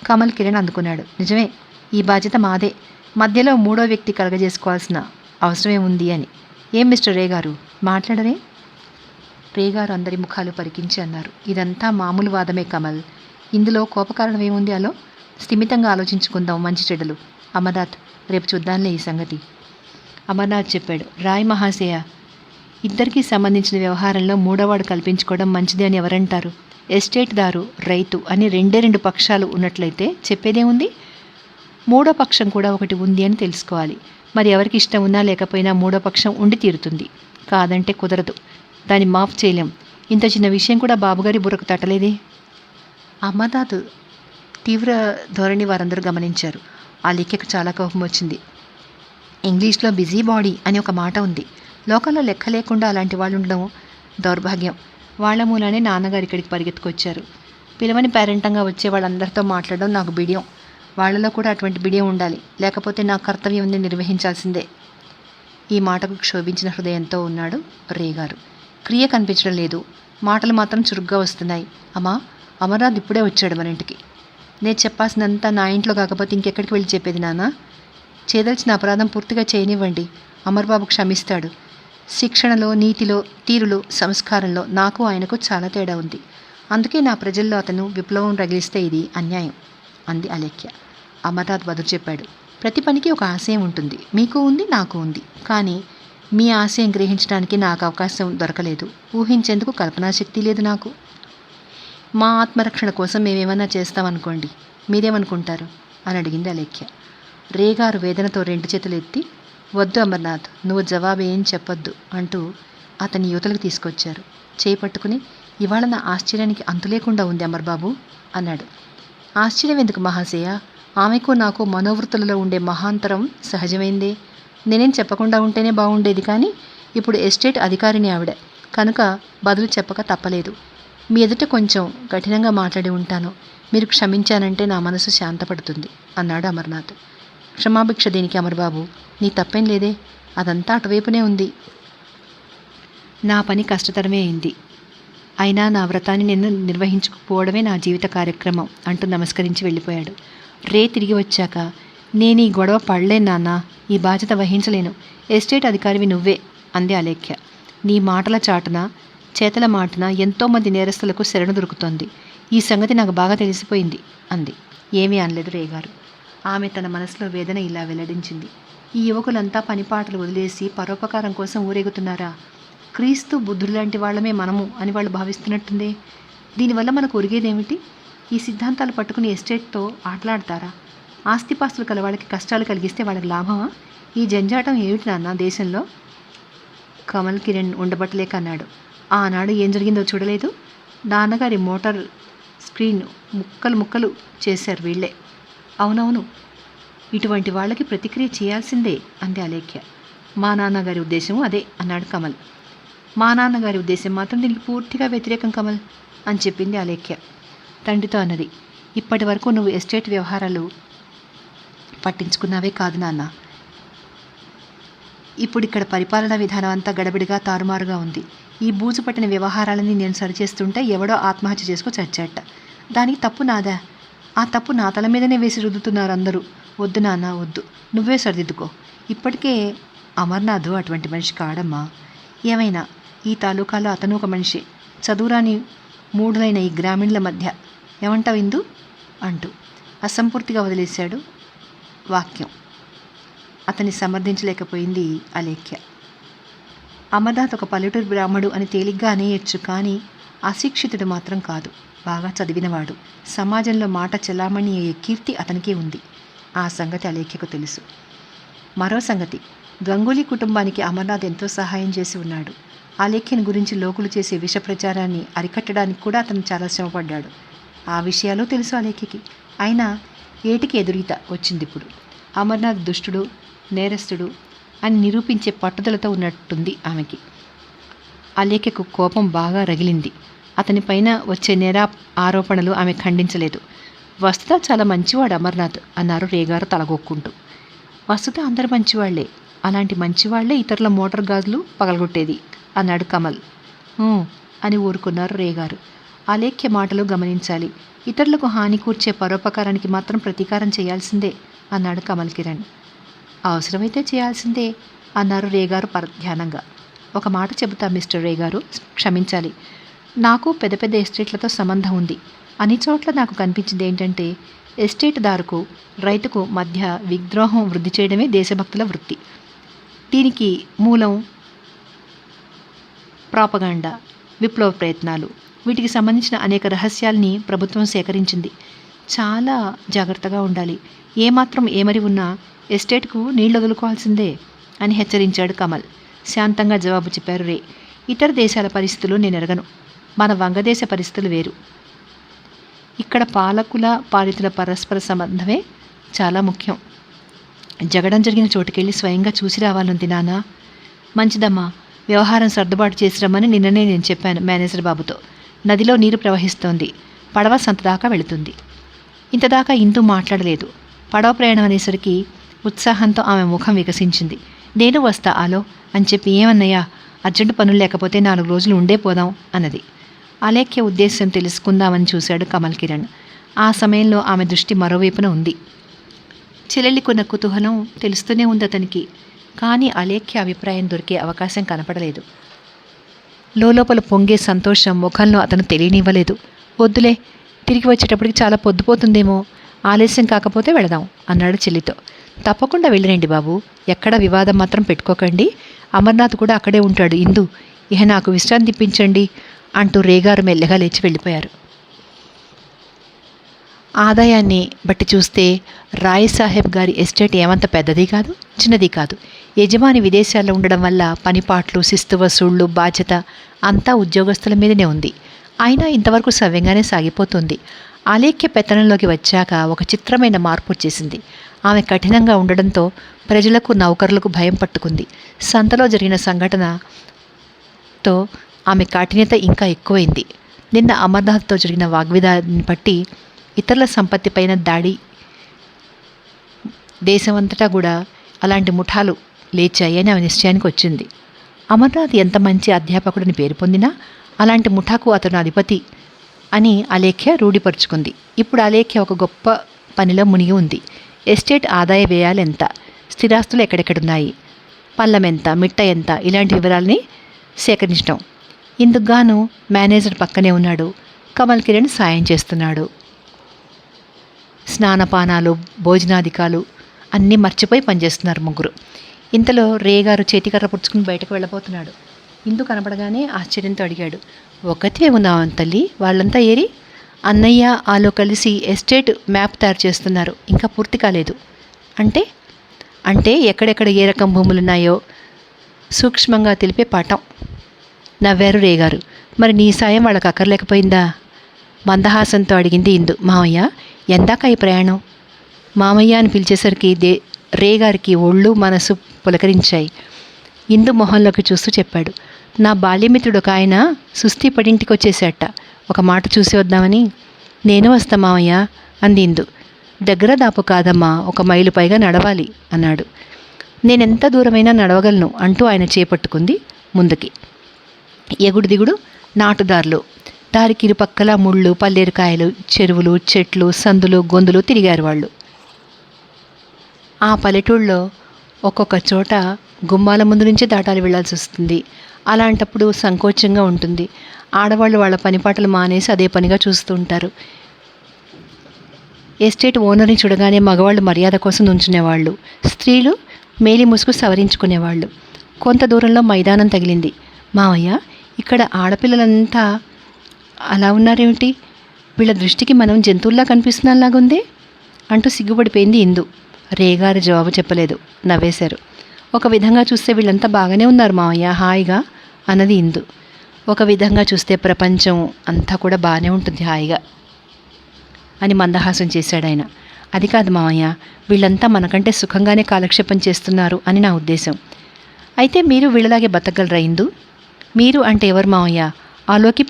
కమల్ కిరణ్ అందుకున్నాడు. నిజమే, ఈ బాధ్యత మాదే. మధ్యలో మూడో వ్యక్తి కలగజేసుకోవాల్సిన అవసరమే ఉంది అని. ఏం మిస్టర్ రే గారు, మాట్లాడరే? రేగారు అందరి ముఖాలు పరికించి అన్నారు. ఇదంతా మామూలు వాదమే కమల్. ఇందులో కోపకారణం ఏముంది? అలో స్థిమితంగా ఆలోచించుకుందాం మంచి చెడ్డలు. అమర్నాథ్, రేపు చూద్దాంలే ఈ సంగతి. అమర్నాథ్ చెప్పాడు. రాయ్ మహాశయ, ఇద్దరికీ సంబంధించిన వ్యవహారంలో మూడోవాడు కల్పించుకోవడం మంచిది అని ఎవరంటారు? ఎస్టేట్ దారు, రైతు అని రెండు పక్షాలు ఉన్నట్లయితే చెప్పేదేముంది? మూడో పక్షం కూడా ఒకటి ఉంది అని తెలుసుకోవాలి. మరి ఎవరికి ఇష్టం ఉన్నా లేకపోయినా మూడో పక్షం ఉండి తీరుతుంది. కాదంటే కుదరదు. దాన్ని మాఫ్ చేయలేం. ఇంత చిన్న విషయం కూడా బాబుగారి బుర్రకు తట్టలేదే. అమర్నాథ్ తీవ్ర ధోరణి వారందరూ గమనించారు. ఆ లెక్కకు చాలా కోపం వచ్చింది. ఇంగ్లీష్లో బిజీ బాడీ అని ఒక మాట ఉంది. లోకంలో లెక్క లేకుండా అలాంటి వాళ్ళు ఉండడం దౌర్భాగ్యం. వాళ్ల మూలానే నాన్నగారు ఇక్కడికి పరిగెత్తుకొచ్చారు. పిలవని పేరెంటంగా వచ్చే వాళ్ళందరితో మాట్లాడడం నాకు బిడియం. వాళ్లలో కూడా అటువంటి బిడియం ఉండాలి. లేకపోతే నా కర్తవ్యం నిర్వహించాల్సిందే. ఈ మాటకు క్షోభించిన హృదయంతో ఉన్నాడు రేగారు. క్రియ కనిపించడం లేదు, మాటలు మాత్రం చురుగ్గా వస్తున్నాయి. అమ్మా, అమర్నాథ్ ఇప్పుడే వచ్చాడు మన ఇంటికి. నేను చెప్పాల్సినంత నా ఇంట్లో కాకపోతే ఇంకెక్కడికి వెళ్ళి చెప్పేది నాన్న? చేదల్చిన అపరాధం పూర్తిగా చేయనివ్వండి. అమర్బాబు క్షమిస్తాడు. శిక్షణలో, నీతిలో, తీరులో, సంస్కారంలో నాకు ఆయనకు చాలా తేడా ఉంది. అందుకే నా ప్రజల్లో అతను విప్లవం రగిలిస్తే ఇది అన్యాయం అంది అలేఖ్య. అమర్నాథ్ బదులు చెప్పాడు. ప్రతి పనికి ఒక ఆశయం ఉంటుంది. మీకు ఉంది, నాకు ఉంది. కానీ మీ ఆశయం గ్రహించడానికి నాకు అవకాశం దొరకలేదు. ఊహించేందుకు కల్పనాశక్తి లేదు నాకు. మా ఆత్మరక్షణ కోసం మేమేమన్నా చేస్తామనుకోండి, మీరేమనుకుంటారు అని అడిగింది అలేఖ్య. రేగారు వేదనతో రెండు చేతులు ఎత్తి, వద్దు అమర్నాథ్, నువ్వు జవాబు ఏం చెప్పొద్దు అంటూ అతని యువతలకు తీసుకొచ్చారు. చేయి పట్టుకుని, ఇవాళ నా ఆశ్చర్యానికి అంతు లేకుండా ఉంది అమర్బాబు అన్నాడు. ఆశ్చర్యం ఎందుకు మహాశయ? ఆమెకు నాకు మనోవృత్తులలో ఉండే మహాంతరం సహజమైందే. నేనేం చెప్పకుండా ఉంటేనే బాగుండేది. కానీ ఇప్పుడు ఎస్టేట్ అధికారిని ఆవిడ కనుక బదులు చెప్పక తప్పలేదు. మీ ఎదుట కొంచెం కఠినంగా మాట్లాడి ఉంటాను. మీరు క్షమించానంటే నా మనసు శాంతపడుతుంది అన్నాడు అమర్నాథ్. క్షమాభిక్ష దేనికి అమర్బాబు? నీ తప్పేం లేదే. అదంతా అటువైపునే ఉంది. నా పని కష్టతరమే అయింది. అయినా నా వ్రతాన్ని నేను నిర్వహించుకుపోవడమే నా జీవిత కార్యక్రమం అంటూ నమస్కరించి వెళ్ళిపోయాడు. రే తిరిగి వచ్చాక, నేను ఈ గొడవ పడలేను నాన్న, ఈ బాధ్యత వహించలేను. ఎస్టేట్ అధికారివి నువ్వే అంది అలేఖ్య. నీ మాటల చాటున, చేతల మాటున ఎంతోమంది నేరస్తులకు శరణు దొరుకుతోంది. ఈ సంగతి నాకు బాగా తెలిసిపోయింది అంది. ఏమీ అనలేదు రేగారు. ఆమె తన మనసులో వేదన ఇలా వెల్లడించింది. ఈ యువకులంతా పనిపాటలు వదిలేసి పరోపకారం కోసం ఊరేగుతున్నారా? క్రీస్తు బుద్ధుడు లాంటి వాళ్ళమే మనము అని వాళ్ళు భావిస్తున్నట్టుందే. దీనివల్ల మనకు ఒరిగేదేమిటి? ఈ సిద్ధాంతాలు పట్టుకుని ఎస్టేట్తో ఆటలాడతారా? ఆస్తిపాస్తులు కల వాళ్ళకి కష్టాలు కలిగిస్తే వాళ్ళకి లాభమా? ఈ జంజాటం ఏమిటి నాన్న దేశంలో? కమల్ కిరణ్ ఉండబట్టలేక అన్నాడు. ఆనాడు ఏం జరిగిందో చూడలేదు? నాన్నగారి మోటార్ స్క్రీన్ ముక్కలు ముక్కలు చేశారు వీళ్ళే. అవునవును, ఇటువంటి వాళ్ళకి ప్రతిక్రియ చేయాల్సిందే అంది అలేఖ్య. మా నాన్నగారి ఉద్దేశం అదే అన్నాడు కమల్. మా నాన్నగారి ఉద్దేశం మాత్రం దీనికి పూర్తిగా వ్యతిరేకం కమల్ అని చెప్పింది అలేఖ్య. తండ్రితో అన్నది. ఇప్పటి వరకు నువ్వు ఎస్టేట్ వ్యవహారాలు పట్టించుకున్నావే కాదు నాన్న. ఇప్పుడు ఇక్కడ పరిపాలనా విధానం అంతా గడబిడిగా తారుమారుగా ఉంది. ఈ బూజు పట్టిన వ్యవహారాలని నేను సరిచేస్తుంటే ఎవడో ఆత్మహత్య చేసుకు చచ్చాట. దానికి తప్పు నాదా? ఆ తప్పు నా తల మీదనే వేసి రుద్దుతున్నారు అందరూ. వద్దు నాన్న, వద్దు, నువ్వే సరిదిద్దుకో. ఇప్పటికే అమర్నాథ్ అటువంటి మనిషి కాడమ్మా. ఏమైనా ఈ తాలూకాలో అతను ఒక మనిషి. చదువురాని మూఢులైన ఈ గ్రామీణుల మధ్య ఏమంటావు ఇందు అంటూ అసంపూర్తిగా వదిలేశాడు వాక్యం. అతన్ని సమర్థించలేకపోయింది అలేఖ్య. అమర్నాథ్ ఒక పల్లెటూరు బ్రాహ్మడు అని తేలిగ్గా అనేయచ్చు, కానీ అశిక్షితుడు మాత్రం కాదు. బాగా చదివినవాడు. సమాజంలో మాట చెలామణి అయ్యే కీర్తి అతనికే ఉంది. ఆ సంగతి అలేఖ్యకు తెలుసు. మరో సంగతి, గంగూలీ కుటుంబానికి అమర్నాథ్ ఎంతో సహాయం చేసి ఉన్నాడు. అలేఖ్యను గురించి లోకులు చేసే విష ప్రచారాన్ని అరికట్టడానికి కూడా అతను చాలా శ్రమపడ్డాడు. ఆ విషయాలు తెలుసు అలేఖ్యకి. అయినా ఏటికి ఎదురీత వచ్చిందిప్పుడు. అమర్నాథ్ దుష్టుడు, నేరస్తుడు అని నిరూపించే పట్టుదలతో ఉన్నట్టుంది ఆమెకి. అలేఖ్యకు కోపం బాగా రగిలింది. అతనిపైన వచ్చే ఆరోపణలు ఆమె ఖండించలేదు. వస్తుత చాలా మంచివాడు అమర్నాథ్ అన్నారు రేగారు తలగొక్కుంటూ. వస్తుత అందరు మంచివాళ్లే, అలాంటి మంచివాళ్లే ఇతరుల మోటార్ గాజులు పగలగొట్టేది అన్నాడు కమల్. అని ఊరుకున్నారు రేగారు. అలేఖ్య మాటలు గమనించాలి. ఇతరులకు హాని కూర్చే పరోపకారానికి మాత్రం ప్రతీకారం చేయాల్సిందే అన్నాడు కమల్ కిరణ్. అవసరమైతే చేయాల్సిందే అన్నారు రేగారు పరధ్యానంగా. ఒక మాట చెబుతా మిస్టర్ రేగారు, క్షమించాలి. నాకు పెద్ద పెద్ద ఎస్టేట్లతో సంబంధం ఉంది. అన్ని చోట్ల నాకు కనిపించింది ఏంటంటే, ఎస్టేట్దారుకు రైతుకు మధ్య విద్రోహం వృద్ధి చేయడమే దేశభక్తుల వృత్తి. దీనికి మూలం ప్రాపగాండా, విప్లవ ప్రయత్నాలు. వీటికి సంబంధించిన అనేక రహస్యాల్ని ప్రభుత్వం సేకరించింది. చాలా జాగ్రత్తగా ఉండాలి. ఏమాత్రం ఏమరి ఉన్నా ఎస్టేట్కు నీళ్లు వదులుకోవాల్సిందే అని హెచ్చరించాడు కమల్. శాంతంగా జవాబు చెప్పారు రే. ఇతర దేశాల పరిస్థితులు నేను ఎరగను. మన వంగదేశ పరిస్థితులు వేరు. ఇక్కడ పాలకుల పాలితుల పరస్పర సంబంధమే చాలా ముఖ్యం. జగడం జరిగిన చోటుకెళ్ళి స్వయంగా చూసి రావాలంది నాన్న. మంచిదమ్మా, వ్యవహారం సర్దుబాటు చేసి రమ్మని నిన్ననే నేను చెప్పాను మేనేజర్ బాబుతో. నదిలో నీరు ప్రవహిస్తోంది. పడవ సంతదాకా వెళుతుంది. ఇంతదాకా ఇంటూ మాట్లాడలేదు. పడవ ప్రయాణం అనేసరికి ఉత్సాహంతో ఆమె ముఖం వికసించింది. నేను వస్తా ఆలో అని చెప్పి, ఏమన్నయ్యా, అర్జెంటు పనులు లేకపోతే 4 రోజులు ఉండే పోదాం అన్నది. అలేఖ్య ఉద్దేశం తెలుసుకుందామని చూశాడు కమల్ కిరణ్. ఆ సమయంలో ఆమె దృష్టి మరోవైపున ఉంది. చెల్లెళ్ళికున్న కుతూహలం తెలుస్తూనే ఉంది అతనికి. కానీ అలేఖ్య అభిప్రాయం దొరికే అవకాశం కనపడలేదు. లోపల పొంగే సంతోషం ముఖంలో అతను తెలియనివ్వలేదు. వద్దులే, తిరిగి వచ్చేటప్పటికి చాలా పొద్దుపోతుందేమో, ఆలస్యం కాకపోతే వెళదాం అన్నాడు చెల్లితో. తప్పకుండా వెళ్ళిరండి బాబు, ఎక్కడ వివాదం మాత్రం పెట్టుకోకండి. అమర్నాథ్ కూడా అక్కడే ఉంటాడు. ఇందు, ఇహ నాకు విశ్రాంతి ఇప్పించండి అంటూ రేగారు మెల్లగా లేచి వెళ్ళిపోయారు. ఆదాయాన్ని బట్టి చూస్తే రాయ్ సాహెబ్ గారి ఎస్టేట్ ఏమంత పెద్దది కాదు, చిన్నది కాదు. యజమాని విదేశాల్లో ఉండడం వల్ల పనిపాట్లు, శిస్తు వసూళ్లు, బాధ్యత అంతా ఉద్యోగస్తుల మీదనే ఉంది. అయినా ఇంతవరకు సవ్యంగానే సాగిపోతుంది. అలేఖ్య పెత్తనంలోకి వచ్చాక ఒక చిత్రమైన మార్పు వచ్చేసింది. ఆమె కఠినంగా ఉండడంతో ప్రజలకు, నౌకరులకు భయం పట్టుకుంది. సంతలో జరిగిన సంఘటనతో ఆమె కాఠిన్యత ఇంకా ఎక్కువైంది. నిన్న అమర్నాథ్తో జరిగిన వాగ్విదాన్ని బట్టి ఇతరుల సంపత్తిపైన దాడి, దేశమంతటా కూడా అలాంటి ముఠాలు లేచాయి అని ఆమె నిశ్చయానికి వచ్చింది. అమర్నాథ్ ఎంత మంచి అధ్యాపకుడిని పేరు పొందినా అలాంటి ముఠాకు అతను అధిపతి అని అలేఖ్య రూఢిపరుచుకుంది. ఇప్పుడు అలేఖ్య ఒక గొప్ప పనిలో మునిగి ఉంది. ఎస్టేట్ ఆదాయ వ్యయాలు ఎంత, స్థిరాస్తులు ఎక్కడెక్కడున్నాయి, పల్లం ఎంత, మిట్ట ఎంత, ఇలాంటి వివరాలని సేకరించడం. ఇందుకుగాను మేనేజర్ పక్కనే ఉన్నాడు. కమల్ కిరణ్ సాయం చేస్తున్నాడు. స్నానపానాలు, భోజనాధికాలు అన్నీ మర్చిపోయి పనిచేస్తున్నారు ముగ్గురు. ఇంతలో రేగారు చేతికర్ర పుచ్చుకుని బయటకు వెళ్ళబోతున్నాడు. ఇందు కనపడగానే ఆశ్చర్యంతో అడిగాడు, ఒక్కతే ఉన్నావా తల్లి, వాళ్ళంతా ఏరి? అన్నయ్య ఆలో కలిసి ఎస్టేట్ మ్యాప్ తయారు చేస్తున్నారు, ఇంకా పూర్తి కాలేదు. అంటే ఎక్కడెక్కడ ఏ రకం భూములున్నాయో సూక్ష్మంగా తెలిపే పాఠం. నవ్వారు రేగారు. మరి నీ సాయం వాళ్ళకి అక్కర్లేకపోయిందా? మందహాసంతో అడిగింది ఇందు. మామయ్య, ఎందాక ఈ ప్రయాణం? మామయ్య అని పిలిచేసరికి రేగారికి ఒళ్ళు మనసు పులకరించాయి. ఇందు మొహంలోకి చూస్తూ చెప్పాడు, నా బాల్యమిత్రుడు ఒక ఆయన సుస్థి పడింటికి వచ్చేసేట, ఒక మాట చూసి వద్దామని. నేను వస్తా మామయ్య అంది ఇందు. దగ్గర దాపు కాదమ్మా, 1 మైలు పైగా నడవాలి అన్నాడు. నేనెంత దూరమైనా నడవగలను అంటూ ఆయన చేపట్టుకుంది ముందుకి. ఎగుడు దిగుడు, నాటుదారులు, దారికి ఇరుపక్కల ముళ్ళు, పల్లేరుకాయలు, చెరువులు, చెట్లు, సందులు, గొంతులు తిరిగారు వాళ్ళు. ఆ పల్లెటూళ్ళలో ఒక్కొక్క చోట గుమ్మాల ముందు నుంచి దాటాలి వెళ్ళాల్సి వస్తుంది. అలాంటప్పుడు సంకోచంగా ఉంటుంది. ఆడవాళ్ళు వాళ్ళ పనిపాటలు మానేసి అదే పనిగా చూస్తూ ఉంటారు. ఎస్టేట్ ఓనర్ని చూడగానే మగవాళ్ళు మర్యాద కోసం నుంచునేవాళ్ళు. స్త్రీలు మేలి ముసుగు సవరించుకునేవాళ్ళు. కొంత దూరంలో మైదానం తగిలింది. మావయ్య, ఇక్కడ ఆడపిల్లలంతా అలా ఉన్నారేమిటి? వీళ్ళ దృష్టికి మనం జంతువుల్లా కనిపిస్తున్నలాగుంది అంటూ సిగ్గుపడిపోయింది ఇందు. రేగారు జవాబు చెప్పలేదు, నవ్వేశారు. ఒక విధంగా చూస్తే వీళ్ళంతా బాగానే ఉన్నారు మావయ్య, హాయిగా అన్నది ఇందు. ఒక విధంగా చూస్తే ప్రపంచం అంతా కూడా బాగానే ఉంటుంది హాయిగా అని మందహాసం చేశాడు ఆయన. అది కాదు మావయ్య, వీళ్ళంతా మనకంటే సుఖంగానే కాలక్షేపం చేస్తున్నారు అని నా ఉద్దేశం. అయితే మీరు వీళ్ళలాగే బతకగలరా ఇందు? మీరు అంటే ఎవరు మావయ్య? ఆలోకి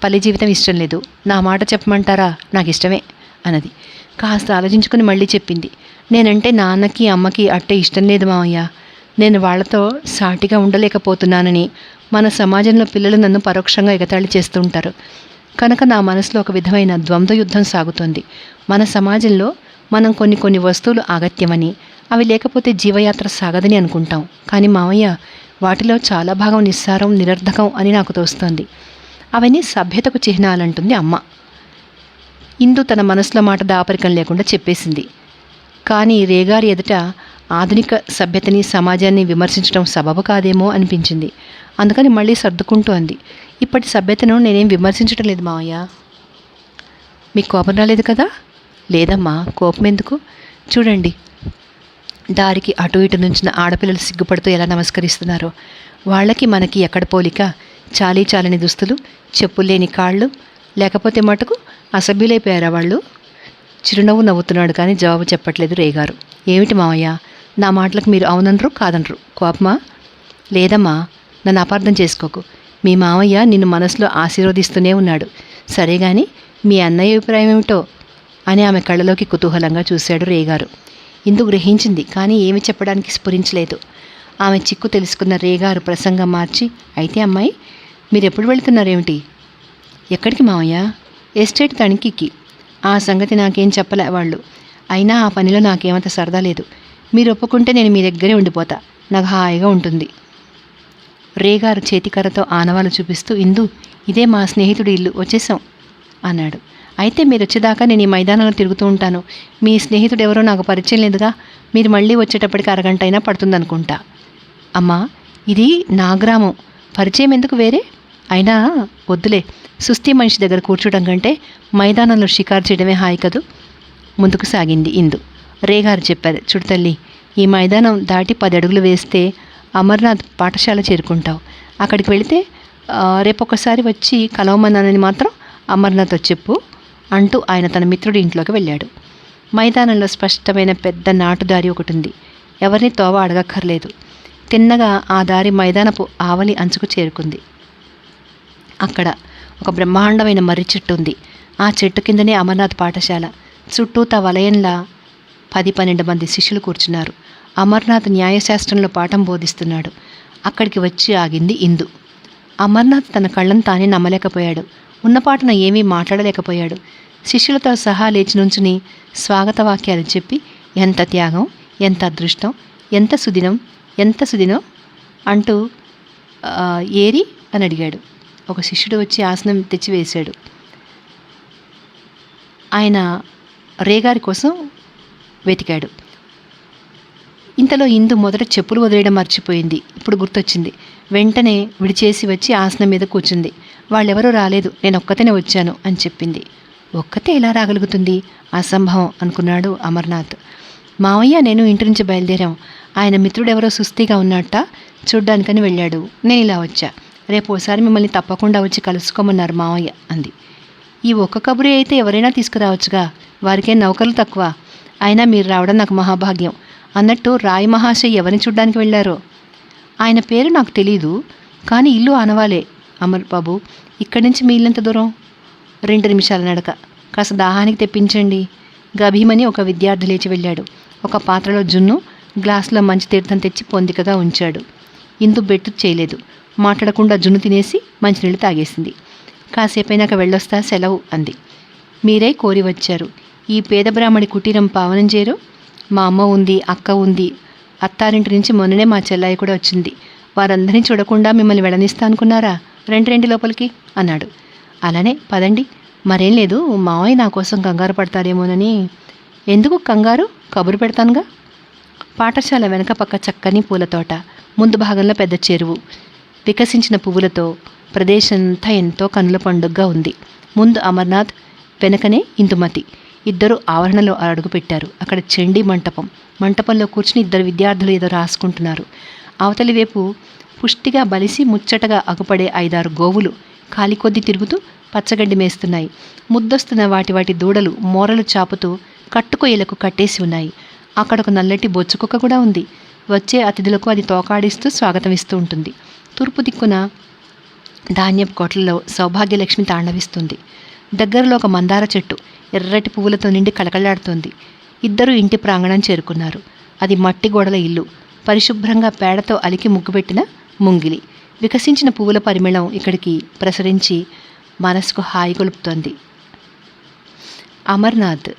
పల్లె జీవితం ఇష్టం లేదు. నా మాట చెప్పమంటారా? నాకు ఇష్టమే అన్నది. కాస్త ఆలోచించుకుని మళ్ళీ చెప్పింది. నేనంటే నాన్నకి అమ్మకి అట్టే ఇష్టం లేదు మావయ్య. నేను వాళ్లతో సాటిగా ఉండలేకపోతున్నానని మన సమాజంలో పిల్లలు నన్ను పరోక్షంగా ఎగతాళి చేస్తూ ఉంటారు. కనుక నా మనసులో ఒక విధమైన ద్వంద్వ యుద్ధం సాగుతోంది. మన సమాజంలో మనం కొన్ని వస్తువులు అగత్యమని, అవి లేకపోతే జీవయాత్ర సాగదని అనుకుంటాం. కానీ మావయ్య, వాటిలో చాలా భాగం నిస్సారం, నిరర్ధకం అని నాకు తోస్తోంది. అవన్నీ సభ్యతకు చిహ్నాలంటుంది అమ్మ. ఇందు తన మనసులో మాట దాపరికం లేకుండా చెప్పేసింది. కానీ రేగారి ఎదుట ఆధునిక సభ్యతని, సమాజాన్ని విమర్శించడం సబబు కాదేమో అనిపించింది. అందుకని మళ్ళీ సర్దుకుంటూ అంది. ఇప్పటి సభ్యతను నేనేం విమర్శించడం లేదు మావయ్య. మీకు కోపం రాలేదు కదా? లేదమ్మా, కోపం ఎందుకు? చూడండి, దారికి అటు ఇటు నుంచిన ఆడపిల్లలు సిగ్గుపడుతూ ఎలా నమస్కరిస్తున్నారో. వాళ్ళకి మనకి ఎక్కడ పోలిక? చాలని దుస్తులు, చెప్పులు లేని కాళ్ళు, లేకపోతే మటుకు అసభ్యులైపోయారా వాళ్ళు? చిరునవ్వు నవ్వుతున్నాడు కానీ జవాబు చెప్పట్లేదు రేగారు. ఏమిటి మావయ్య, నా మాటలకు మీరు అవుననరు కాదనరు, కోపమా? లేదమ్మా, నన్ను అపార్థం చేసుకోకు. మీ మావయ్య నిన్ను మనసులో ఆశీర్వదిస్తూనే ఉన్నాడు. సరే గాని మీ అన్నయ్య అభిప్రాయం ఏమిటో అని ఆమె కళ్ళలోకి కుతూహలంగా చూశాడు రేగారు. ఇందు గ్రహించింది, కానీ ఏమి చెప్పడానికి స్ఫురించలేదు. ఆమె చిక్కు తెలుసుకున్న రేగారు ప్రసంగం మార్చి, అయితే అమ్మాయి, మీరెప్పుడు వెళుతున్నారేమిటి? ఎక్కడికి మావయ్య? ఎస్టేట్ తనిఖీకి. ఆ సంగతి నాకేం చెప్పలే వాళ్ళు. అయినా ఆ పనిలో నాకేమంత సరదా లేదు. మీరు ఒప్పుకుంటే నేను మీ దగ్గరే ఉండిపోతా, నాకు హాయిగా ఉంటుంది. రేగారు చేతికర్రతో ఆనవాలు చూపిస్తూ, ఇందు, ఇదే మా స్నేహితుడి ఇల్లు, వచ్చేసాం అన్నాడు. అయితే మీరు వచ్చేదాకా నేను ఈ మైదానంలో తిరుగుతూ ఉంటాను. మీ స్నేహితుడు ఎవరో నాకు పరిచయం లేదుగా. మీరు మళ్ళీ వచ్చేటప్పటికి అరగంట అయినా పడుతుందనుకుంటా. అమ్మా, ఇది నా గ్రామం, పరిచయం ఎందుకు వేరే? అయినా వద్దులే, సుస్థి మనిషి దగ్గర కూర్చోవడం కంటే మైదానంలో షికారు చేయడమే హాయి కదూ. ముందుకు సాగింది ఇందు. రేగారు చెప్పారు, చూడు తల్లి, ఈ మైదానం దాటి 10 అడుగులు వేస్తే అమర్నాథ్ పాఠశాల చేరుకుంటావు. అక్కడికి వెళితే రేపొకసారి వచ్చి కలవమన్నానని మాత్రం అమర్నాథ్ చెప్పు అంటూ ఆయన తన మిత్రుడి ఇంట్లోకి వెళ్ళాడు. మైదానంలో స్పష్టమైన పెద్ద నాటుదారి ఒకటి ఉంది. ఎవరిని తోవ అడగక్కర్లేదు. తిన్నగా ఆ దారి మైదానపు ఆవలి అంచుకు చేరుకుంది. అక్కడ ఒక బ్రహ్మాండమైన మర్రి చెట్టు ఉంది. ఆ చెట్టు కిందనే అమర్నాథ్ పాఠశాల. చుట్టూతా వలయంలా 10-12 మంది శిష్యులు కూర్చున్నారు. అమర్నాథ్ న్యాయశాస్త్రంలో పాఠం బోధిస్తున్నాడు. అక్కడికి వచ్చి ఆగింది ఇందు. అమర్నాథ్ తన కళ్ళను తానే నమ్మలేకపోయాడు. ఉన్నపాటున ఏమీ మాట్లాడలేకపోయాడు. శిష్యులతో సహా లేచి నుంచుని స్వాగత వాక్యాలు చెప్పి, ఎంత త్యాగం, ఎంత అదృష్టం, ఎంత సుదినం అంటూ ఏరి అని అడిగాడు. ఒక శిష్యుడు వచ్చి ఆసనం తెచ్చివేశాడు. ఆయన రేగారి కోసం వెతికాడు. ఇంతలో ఇందు మొదట చెప్పులు వదిలేయడం మర్చిపోయింది. ఇప్పుడు గుర్తొచ్చింది. వెంటనే విడిచేసి వచ్చి ఆసనం మీద కూర్చుంది. వాళ్ళెవరూ రాలేదు, నేను ఒక్కతేనే వచ్చాను అని చెప్పింది. ఒక్కతే ఎలా రాగలుగుతుంది? అసంభవం అనుకున్నాడు అమర్నాథ్. మావయ్య నేను ఇంటి నుంచి బయలుదేరాం. ఆయన మిత్రుడెవరో సుస్థిగా ఉన్నట్ట చూడ్డానికని వెళ్ళాడు. నేను ఇలా వచ్చా. రేపు ఓసారి మిమ్మల్ని తప్పకుండా వచ్చి కలుసుకోమన్నారు మావయ్య అంది. ఈ ఒక్క కబురే అయితే ఎవరైనా తీసుకురావచ్చుగా, వారికే నౌకర్లు తక్కువ. అయినా మీరు రావడం నాకు మహాభాగ్యం. అన్నట్టు రాయి మహాశయ్ ఎవరిని చూడ్డానికి వెళ్ళారో? ఆయన పేరు నాకు తెలీదు, కానీ ఇల్లు ఆనవాలే. అమర్ బాబు, ఇక్కడి నుంచి మీ ఇల్లంత దూరం? 2 నిమిషాల నడక. కాస్త దాహానికి తెప్పించండి. గభీమని ఒక విద్యార్థి లేచి వెళ్ళాడు. ఒక పాత్రలో జున్ను, గ్లాసులో మంచి తీర్థం తెచ్చి పొందికగా ఉంచాడు. ఇందు బెట్టు చేయలేదు. మాట్లాడకుండా జున్ను తినేసి మంచినీళ్ళు తాగేసింది. కాసేపైనాక వెళ్ళొస్తా, సెలవు అంది. మీరే కోరి వచ్చారు. ఈ పేద బ్రాహ్మడి కుటీరం పావనం చేరు. మా అమ్మ ఉంది, అక్క ఉంది. అత్తారింటి నుంచి మొన్ననే మా చెల్లాయి కూడా వచ్చింది. వారందరినీ చూడకుండా మిమ్మల్ని వెళ్ళనిస్తా అనుకున్నారా? రండి లోపలికి అన్నాడు. అలానే పదండి. మరేం లేదు, మావయ్య నా కోసం కంగారు పడతారేమోనని. ఎందుకు కంగారు? కబురు పెడతానుగా. పాఠశాల వెనక పక్క చక్కని పూలతోట, ముందు భాగంలో పెద్ద చెరువు, వికసించిన పువ్వులతో ప్రదేశంతా ఎంతో కనుల పండుగగా ఉంది. ముందు అమర్నాథ్, వెనకనే ఇందుమతి. ఇద్దరు ఆవరణలో అడుగుపెట్టారు. అక్కడ చండీ మంటపం. మంటపంలో కూర్చుని ఇద్దరు విద్యార్థులు ఏదో రాసుకుంటున్నారు. అవతలి వైపు పుష్టిగా బలిసి ముచ్చటగా అగుపడే 5-6 గోవులు కాలి కొద్దీ తిరుగుతూ పచ్చగడ్డి మేస్తున్నాయి. ముద్దొస్తున్న వాటి దూడలు మోరలు చాపుతూ కట్టుకొయ్యలకు కట్టేసి ఉన్నాయి. అక్కడొక నల్లటి బొచ్చుకుక్క కూడా ఉంది. వచ్చే అతిథులకు అది తోకాడిస్తూ స్వాగతం ఇస్తూ ఉంటుంది. తూర్పు దిక్కున ధాన్యపు కోట్లలో సౌభాగ్యలక్ష్మి తాండవిస్తుంది. దగ్గరలో ఒక మందార చెట్టు ఎర్రటి పువ్వులతో నిండి కళకళలాడుతోంది. ఇద్దరు ఇంటి ప్రాంగణం చేరుకున్నారు. అది మట్టి గోడల ఇల్లు. పరిశుభ్రంగా పేడతో అలికి ముగ్గుపెట్టిన ముంగిలి. వికసించిన పువ్వుల పరిమళం ఇక్కడికి ప్రసరించి మనసుకు హాయి గొలుపుతోంది. అమర్నాథ్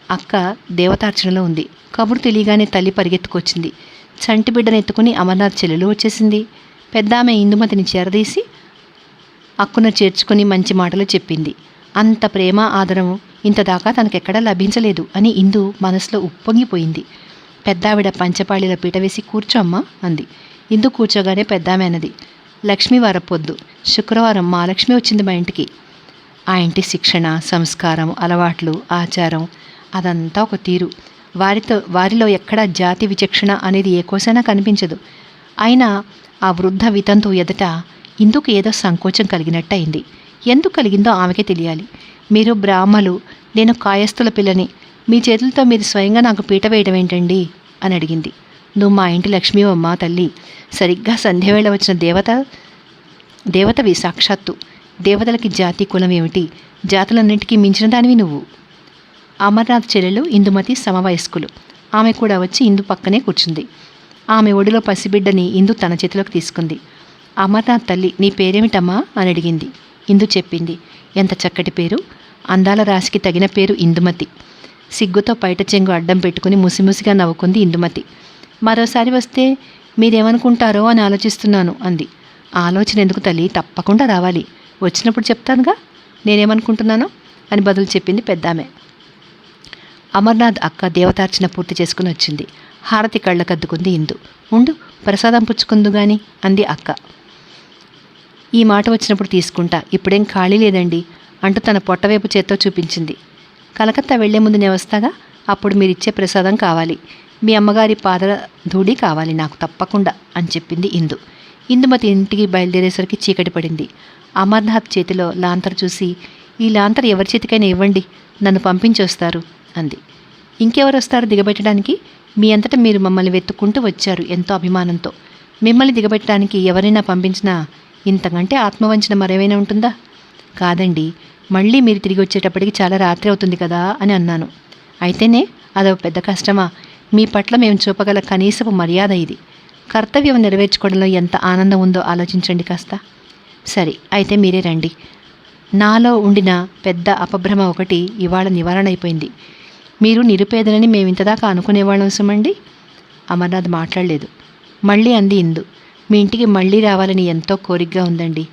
అక్క దేవతార్చనలో ఉంది. కబురు తెలియగానే తల్లి పరిగెత్తుకొచ్చింది. చంటి బిడ్డను ఎత్తుకుని అమర్నాథ్ చెల్లెలు వచ్చేసింది. పెద్దామె ఇందుమతిని చేరదీసి అక్కున చేర్చుకుని మంచి మాటలు చెప్పింది. అంత ప్రేమ ఆదరం ఇంతదాకా తనకెక్కడా లభించలేదు అని ఇందు మనసులో ఉప్పొంగిపోయింది. పెద్దావిడ పంచపాళీల పీట వేసి కూర్చోమ్మా అంది. ఇందు కూర్చోగానే పెద్దామె అన్నది, లక్ష్మీ వారపొద్దు, శుక్రవారం మహాలక్ష్మి వచ్చింది మా ఇంటికి. ఆ ఇంటి శిక్షణ, సంస్కారం, అలవాట్లు, ఆచారం అదంతా ఒక తీరు. వారిలో ఎక్కడా జాతి విచక్షణ అనేది ఏ కోసైనా కనిపించదు. అయినా ఆ వృద్ధ వితంతు ఎదుట ఇందుకు ఏదో సంకోచం కలిగినట్టు అయింది. ఎందుకు కలిగిందో ఆమెకే తెలియాలి. మీరు బ్రాహ్మలు, నేను కాయస్థుల పిల్లని, మీ చేతులతో మీరు స్వయంగా నాకు పీట వేయడం ఏంటండి అని అడిగింది. నువ్వు మా ఇంటి లక్ష్మీవమ్మ తల్లి, సరిగ్గా సంధ్యవేళ వచ్చిన దేవతవి సాక్షాత్తు. దేవతలకి జాతి కులం ఏమిటి? జాతులన్నింటికీ మించిన దానివి నువ్వు. అమర్నాథ్ చెల్లెలు ఇందుమతి సమవయస్కులు. ఆమె కూడా వచ్చి ఇందు పక్కనే కూర్చుంది. ఆమె ఒడిలో పసిబిడ్డని ఇందు తన చేతిలోకి తీసుకుంది. అమర్నాథ్ తల్లి, నీ పేరేమిటమ్మా అని అడిగింది. ఇందు చెప్పింది. ఎంత చక్కటి పేరు! అందాల రాశికి తగిన పేరు ఇందుమతి. సిగ్గుతో పైట చెంగు అడ్డం పెట్టుకుని ముసిముసిగా నవ్వుకుంది ఇందుమతి. మరోసారి వస్తే మీరేమనుకుంటారో అని ఆలోచిస్తున్నాను అంది. ఆలోచన ఎందుకు తల్లి, తప్పకుండా రావాలి. వచ్చినప్పుడు చెప్తానుగా నేనేమనుకుంటున్నానో అని బదులు చెప్పింది పెద్దామె. అమర్నాథ్ అక్క దేవతార్చన పూర్తి చేసుకుని వచ్చింది. హారతి కళ్ళకద్దుకుంది ఇందు. ఉండు, ప్రసాదం పుచ్చుకుందు గాని అంది అక్క. ఈ మాట వచ్చినప్పుడు తీసుకుంటా, ఇప్పుడేం ఖాళీ లేదండి అంటూ తన పొట్టవైపు చేత్తో చూపించింది. కలకత్తా వెళ్లే ముందు నేను వస్తాగా, అప్పుడు మీరిచ్చే ప్రసాదం కావాలి, మీ అమ్మగారి పాదల ధూళి కావాలి నాకు తప్పకుండా అని చెప్పింది ఇందు. ఇందుమతి ఇంటికి బయలుదేరేసరికి చీకటి పడింది. అమర్నాథ్ చేతిలో లాంతరు చూసి, ఈ లాంతరు ఎవరి చేతికైనా ఇవ్వండి, నన్ను పంపించొస్తారు అంది. ఇంకెవరు వస్తారు దిగబెట్టడానికి? మీ అంతటా మీరు మమ్మల్ని వెతుక్కుంటూ వచ్చారు ఎంతో అభిమానంతో. మిమ్మల్ని దిగబెట్టడానికి ఎవరైనా పంపించినా ఇంతకంటే ఆత్మవంచన మరేమైనా ఉంటుందా? కాదండి, మళ్ళీ మీరు తిరిగి వచ్చేటప్పటికి చాలా రాత్రి అవుతుంది కదా అని అన్నాను. అయితేనే అదొక పెద్ద కష్టమా? మీ పట్ల మేము చూపగల కనీసపు మర్యాద ఇది. కర్తవ్యం నెరవేర్చుకోవడంలో ఎంత ఆనందం ఉందో ఆలోచించండి కాస్త. సరే, అయితే మీరే రండి. నాలో ఉండిన పెద్ద అపభ్రమ ఒకటి ఇవాళ నివారణ అయిపోయింది. మీరు నిరుపేదలని మేము ఇంతదాకా అనుకునేవాళ్ళం సుమండి. అమర్నాథ్ మాట్లాడలేదు. మళ్ళీ అంది ఇందు. మీ ఇంటికి మళ్ళీ రావాలని ఎంతో కోరికగా ఉందండి.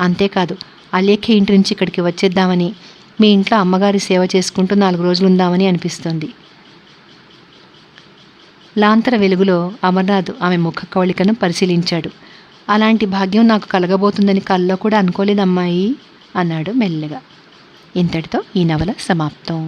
అంతేకాదు, అలేఖ్య ఇంటి నుంచి ఇక్కడికి వచ్చేద్దామని, మీ ఇంట్లో అమ్మగారి సేవ చేసుకుంటూ 4 రోజులు ఉందామని అనిపిస్తోంది. లాంతర వెలుగులో అమర్నాథ్ ఆమె ముఖ కవళికను పరిశీలించాడు. అలాంటి భాగ్యం నాకు కలగబోతుందని కల్లో కూడా అనుకోలేదమ్మాయి అన్నాడు మెల్లగా. ఇంతటితో ఈ నవల సమాప్తం.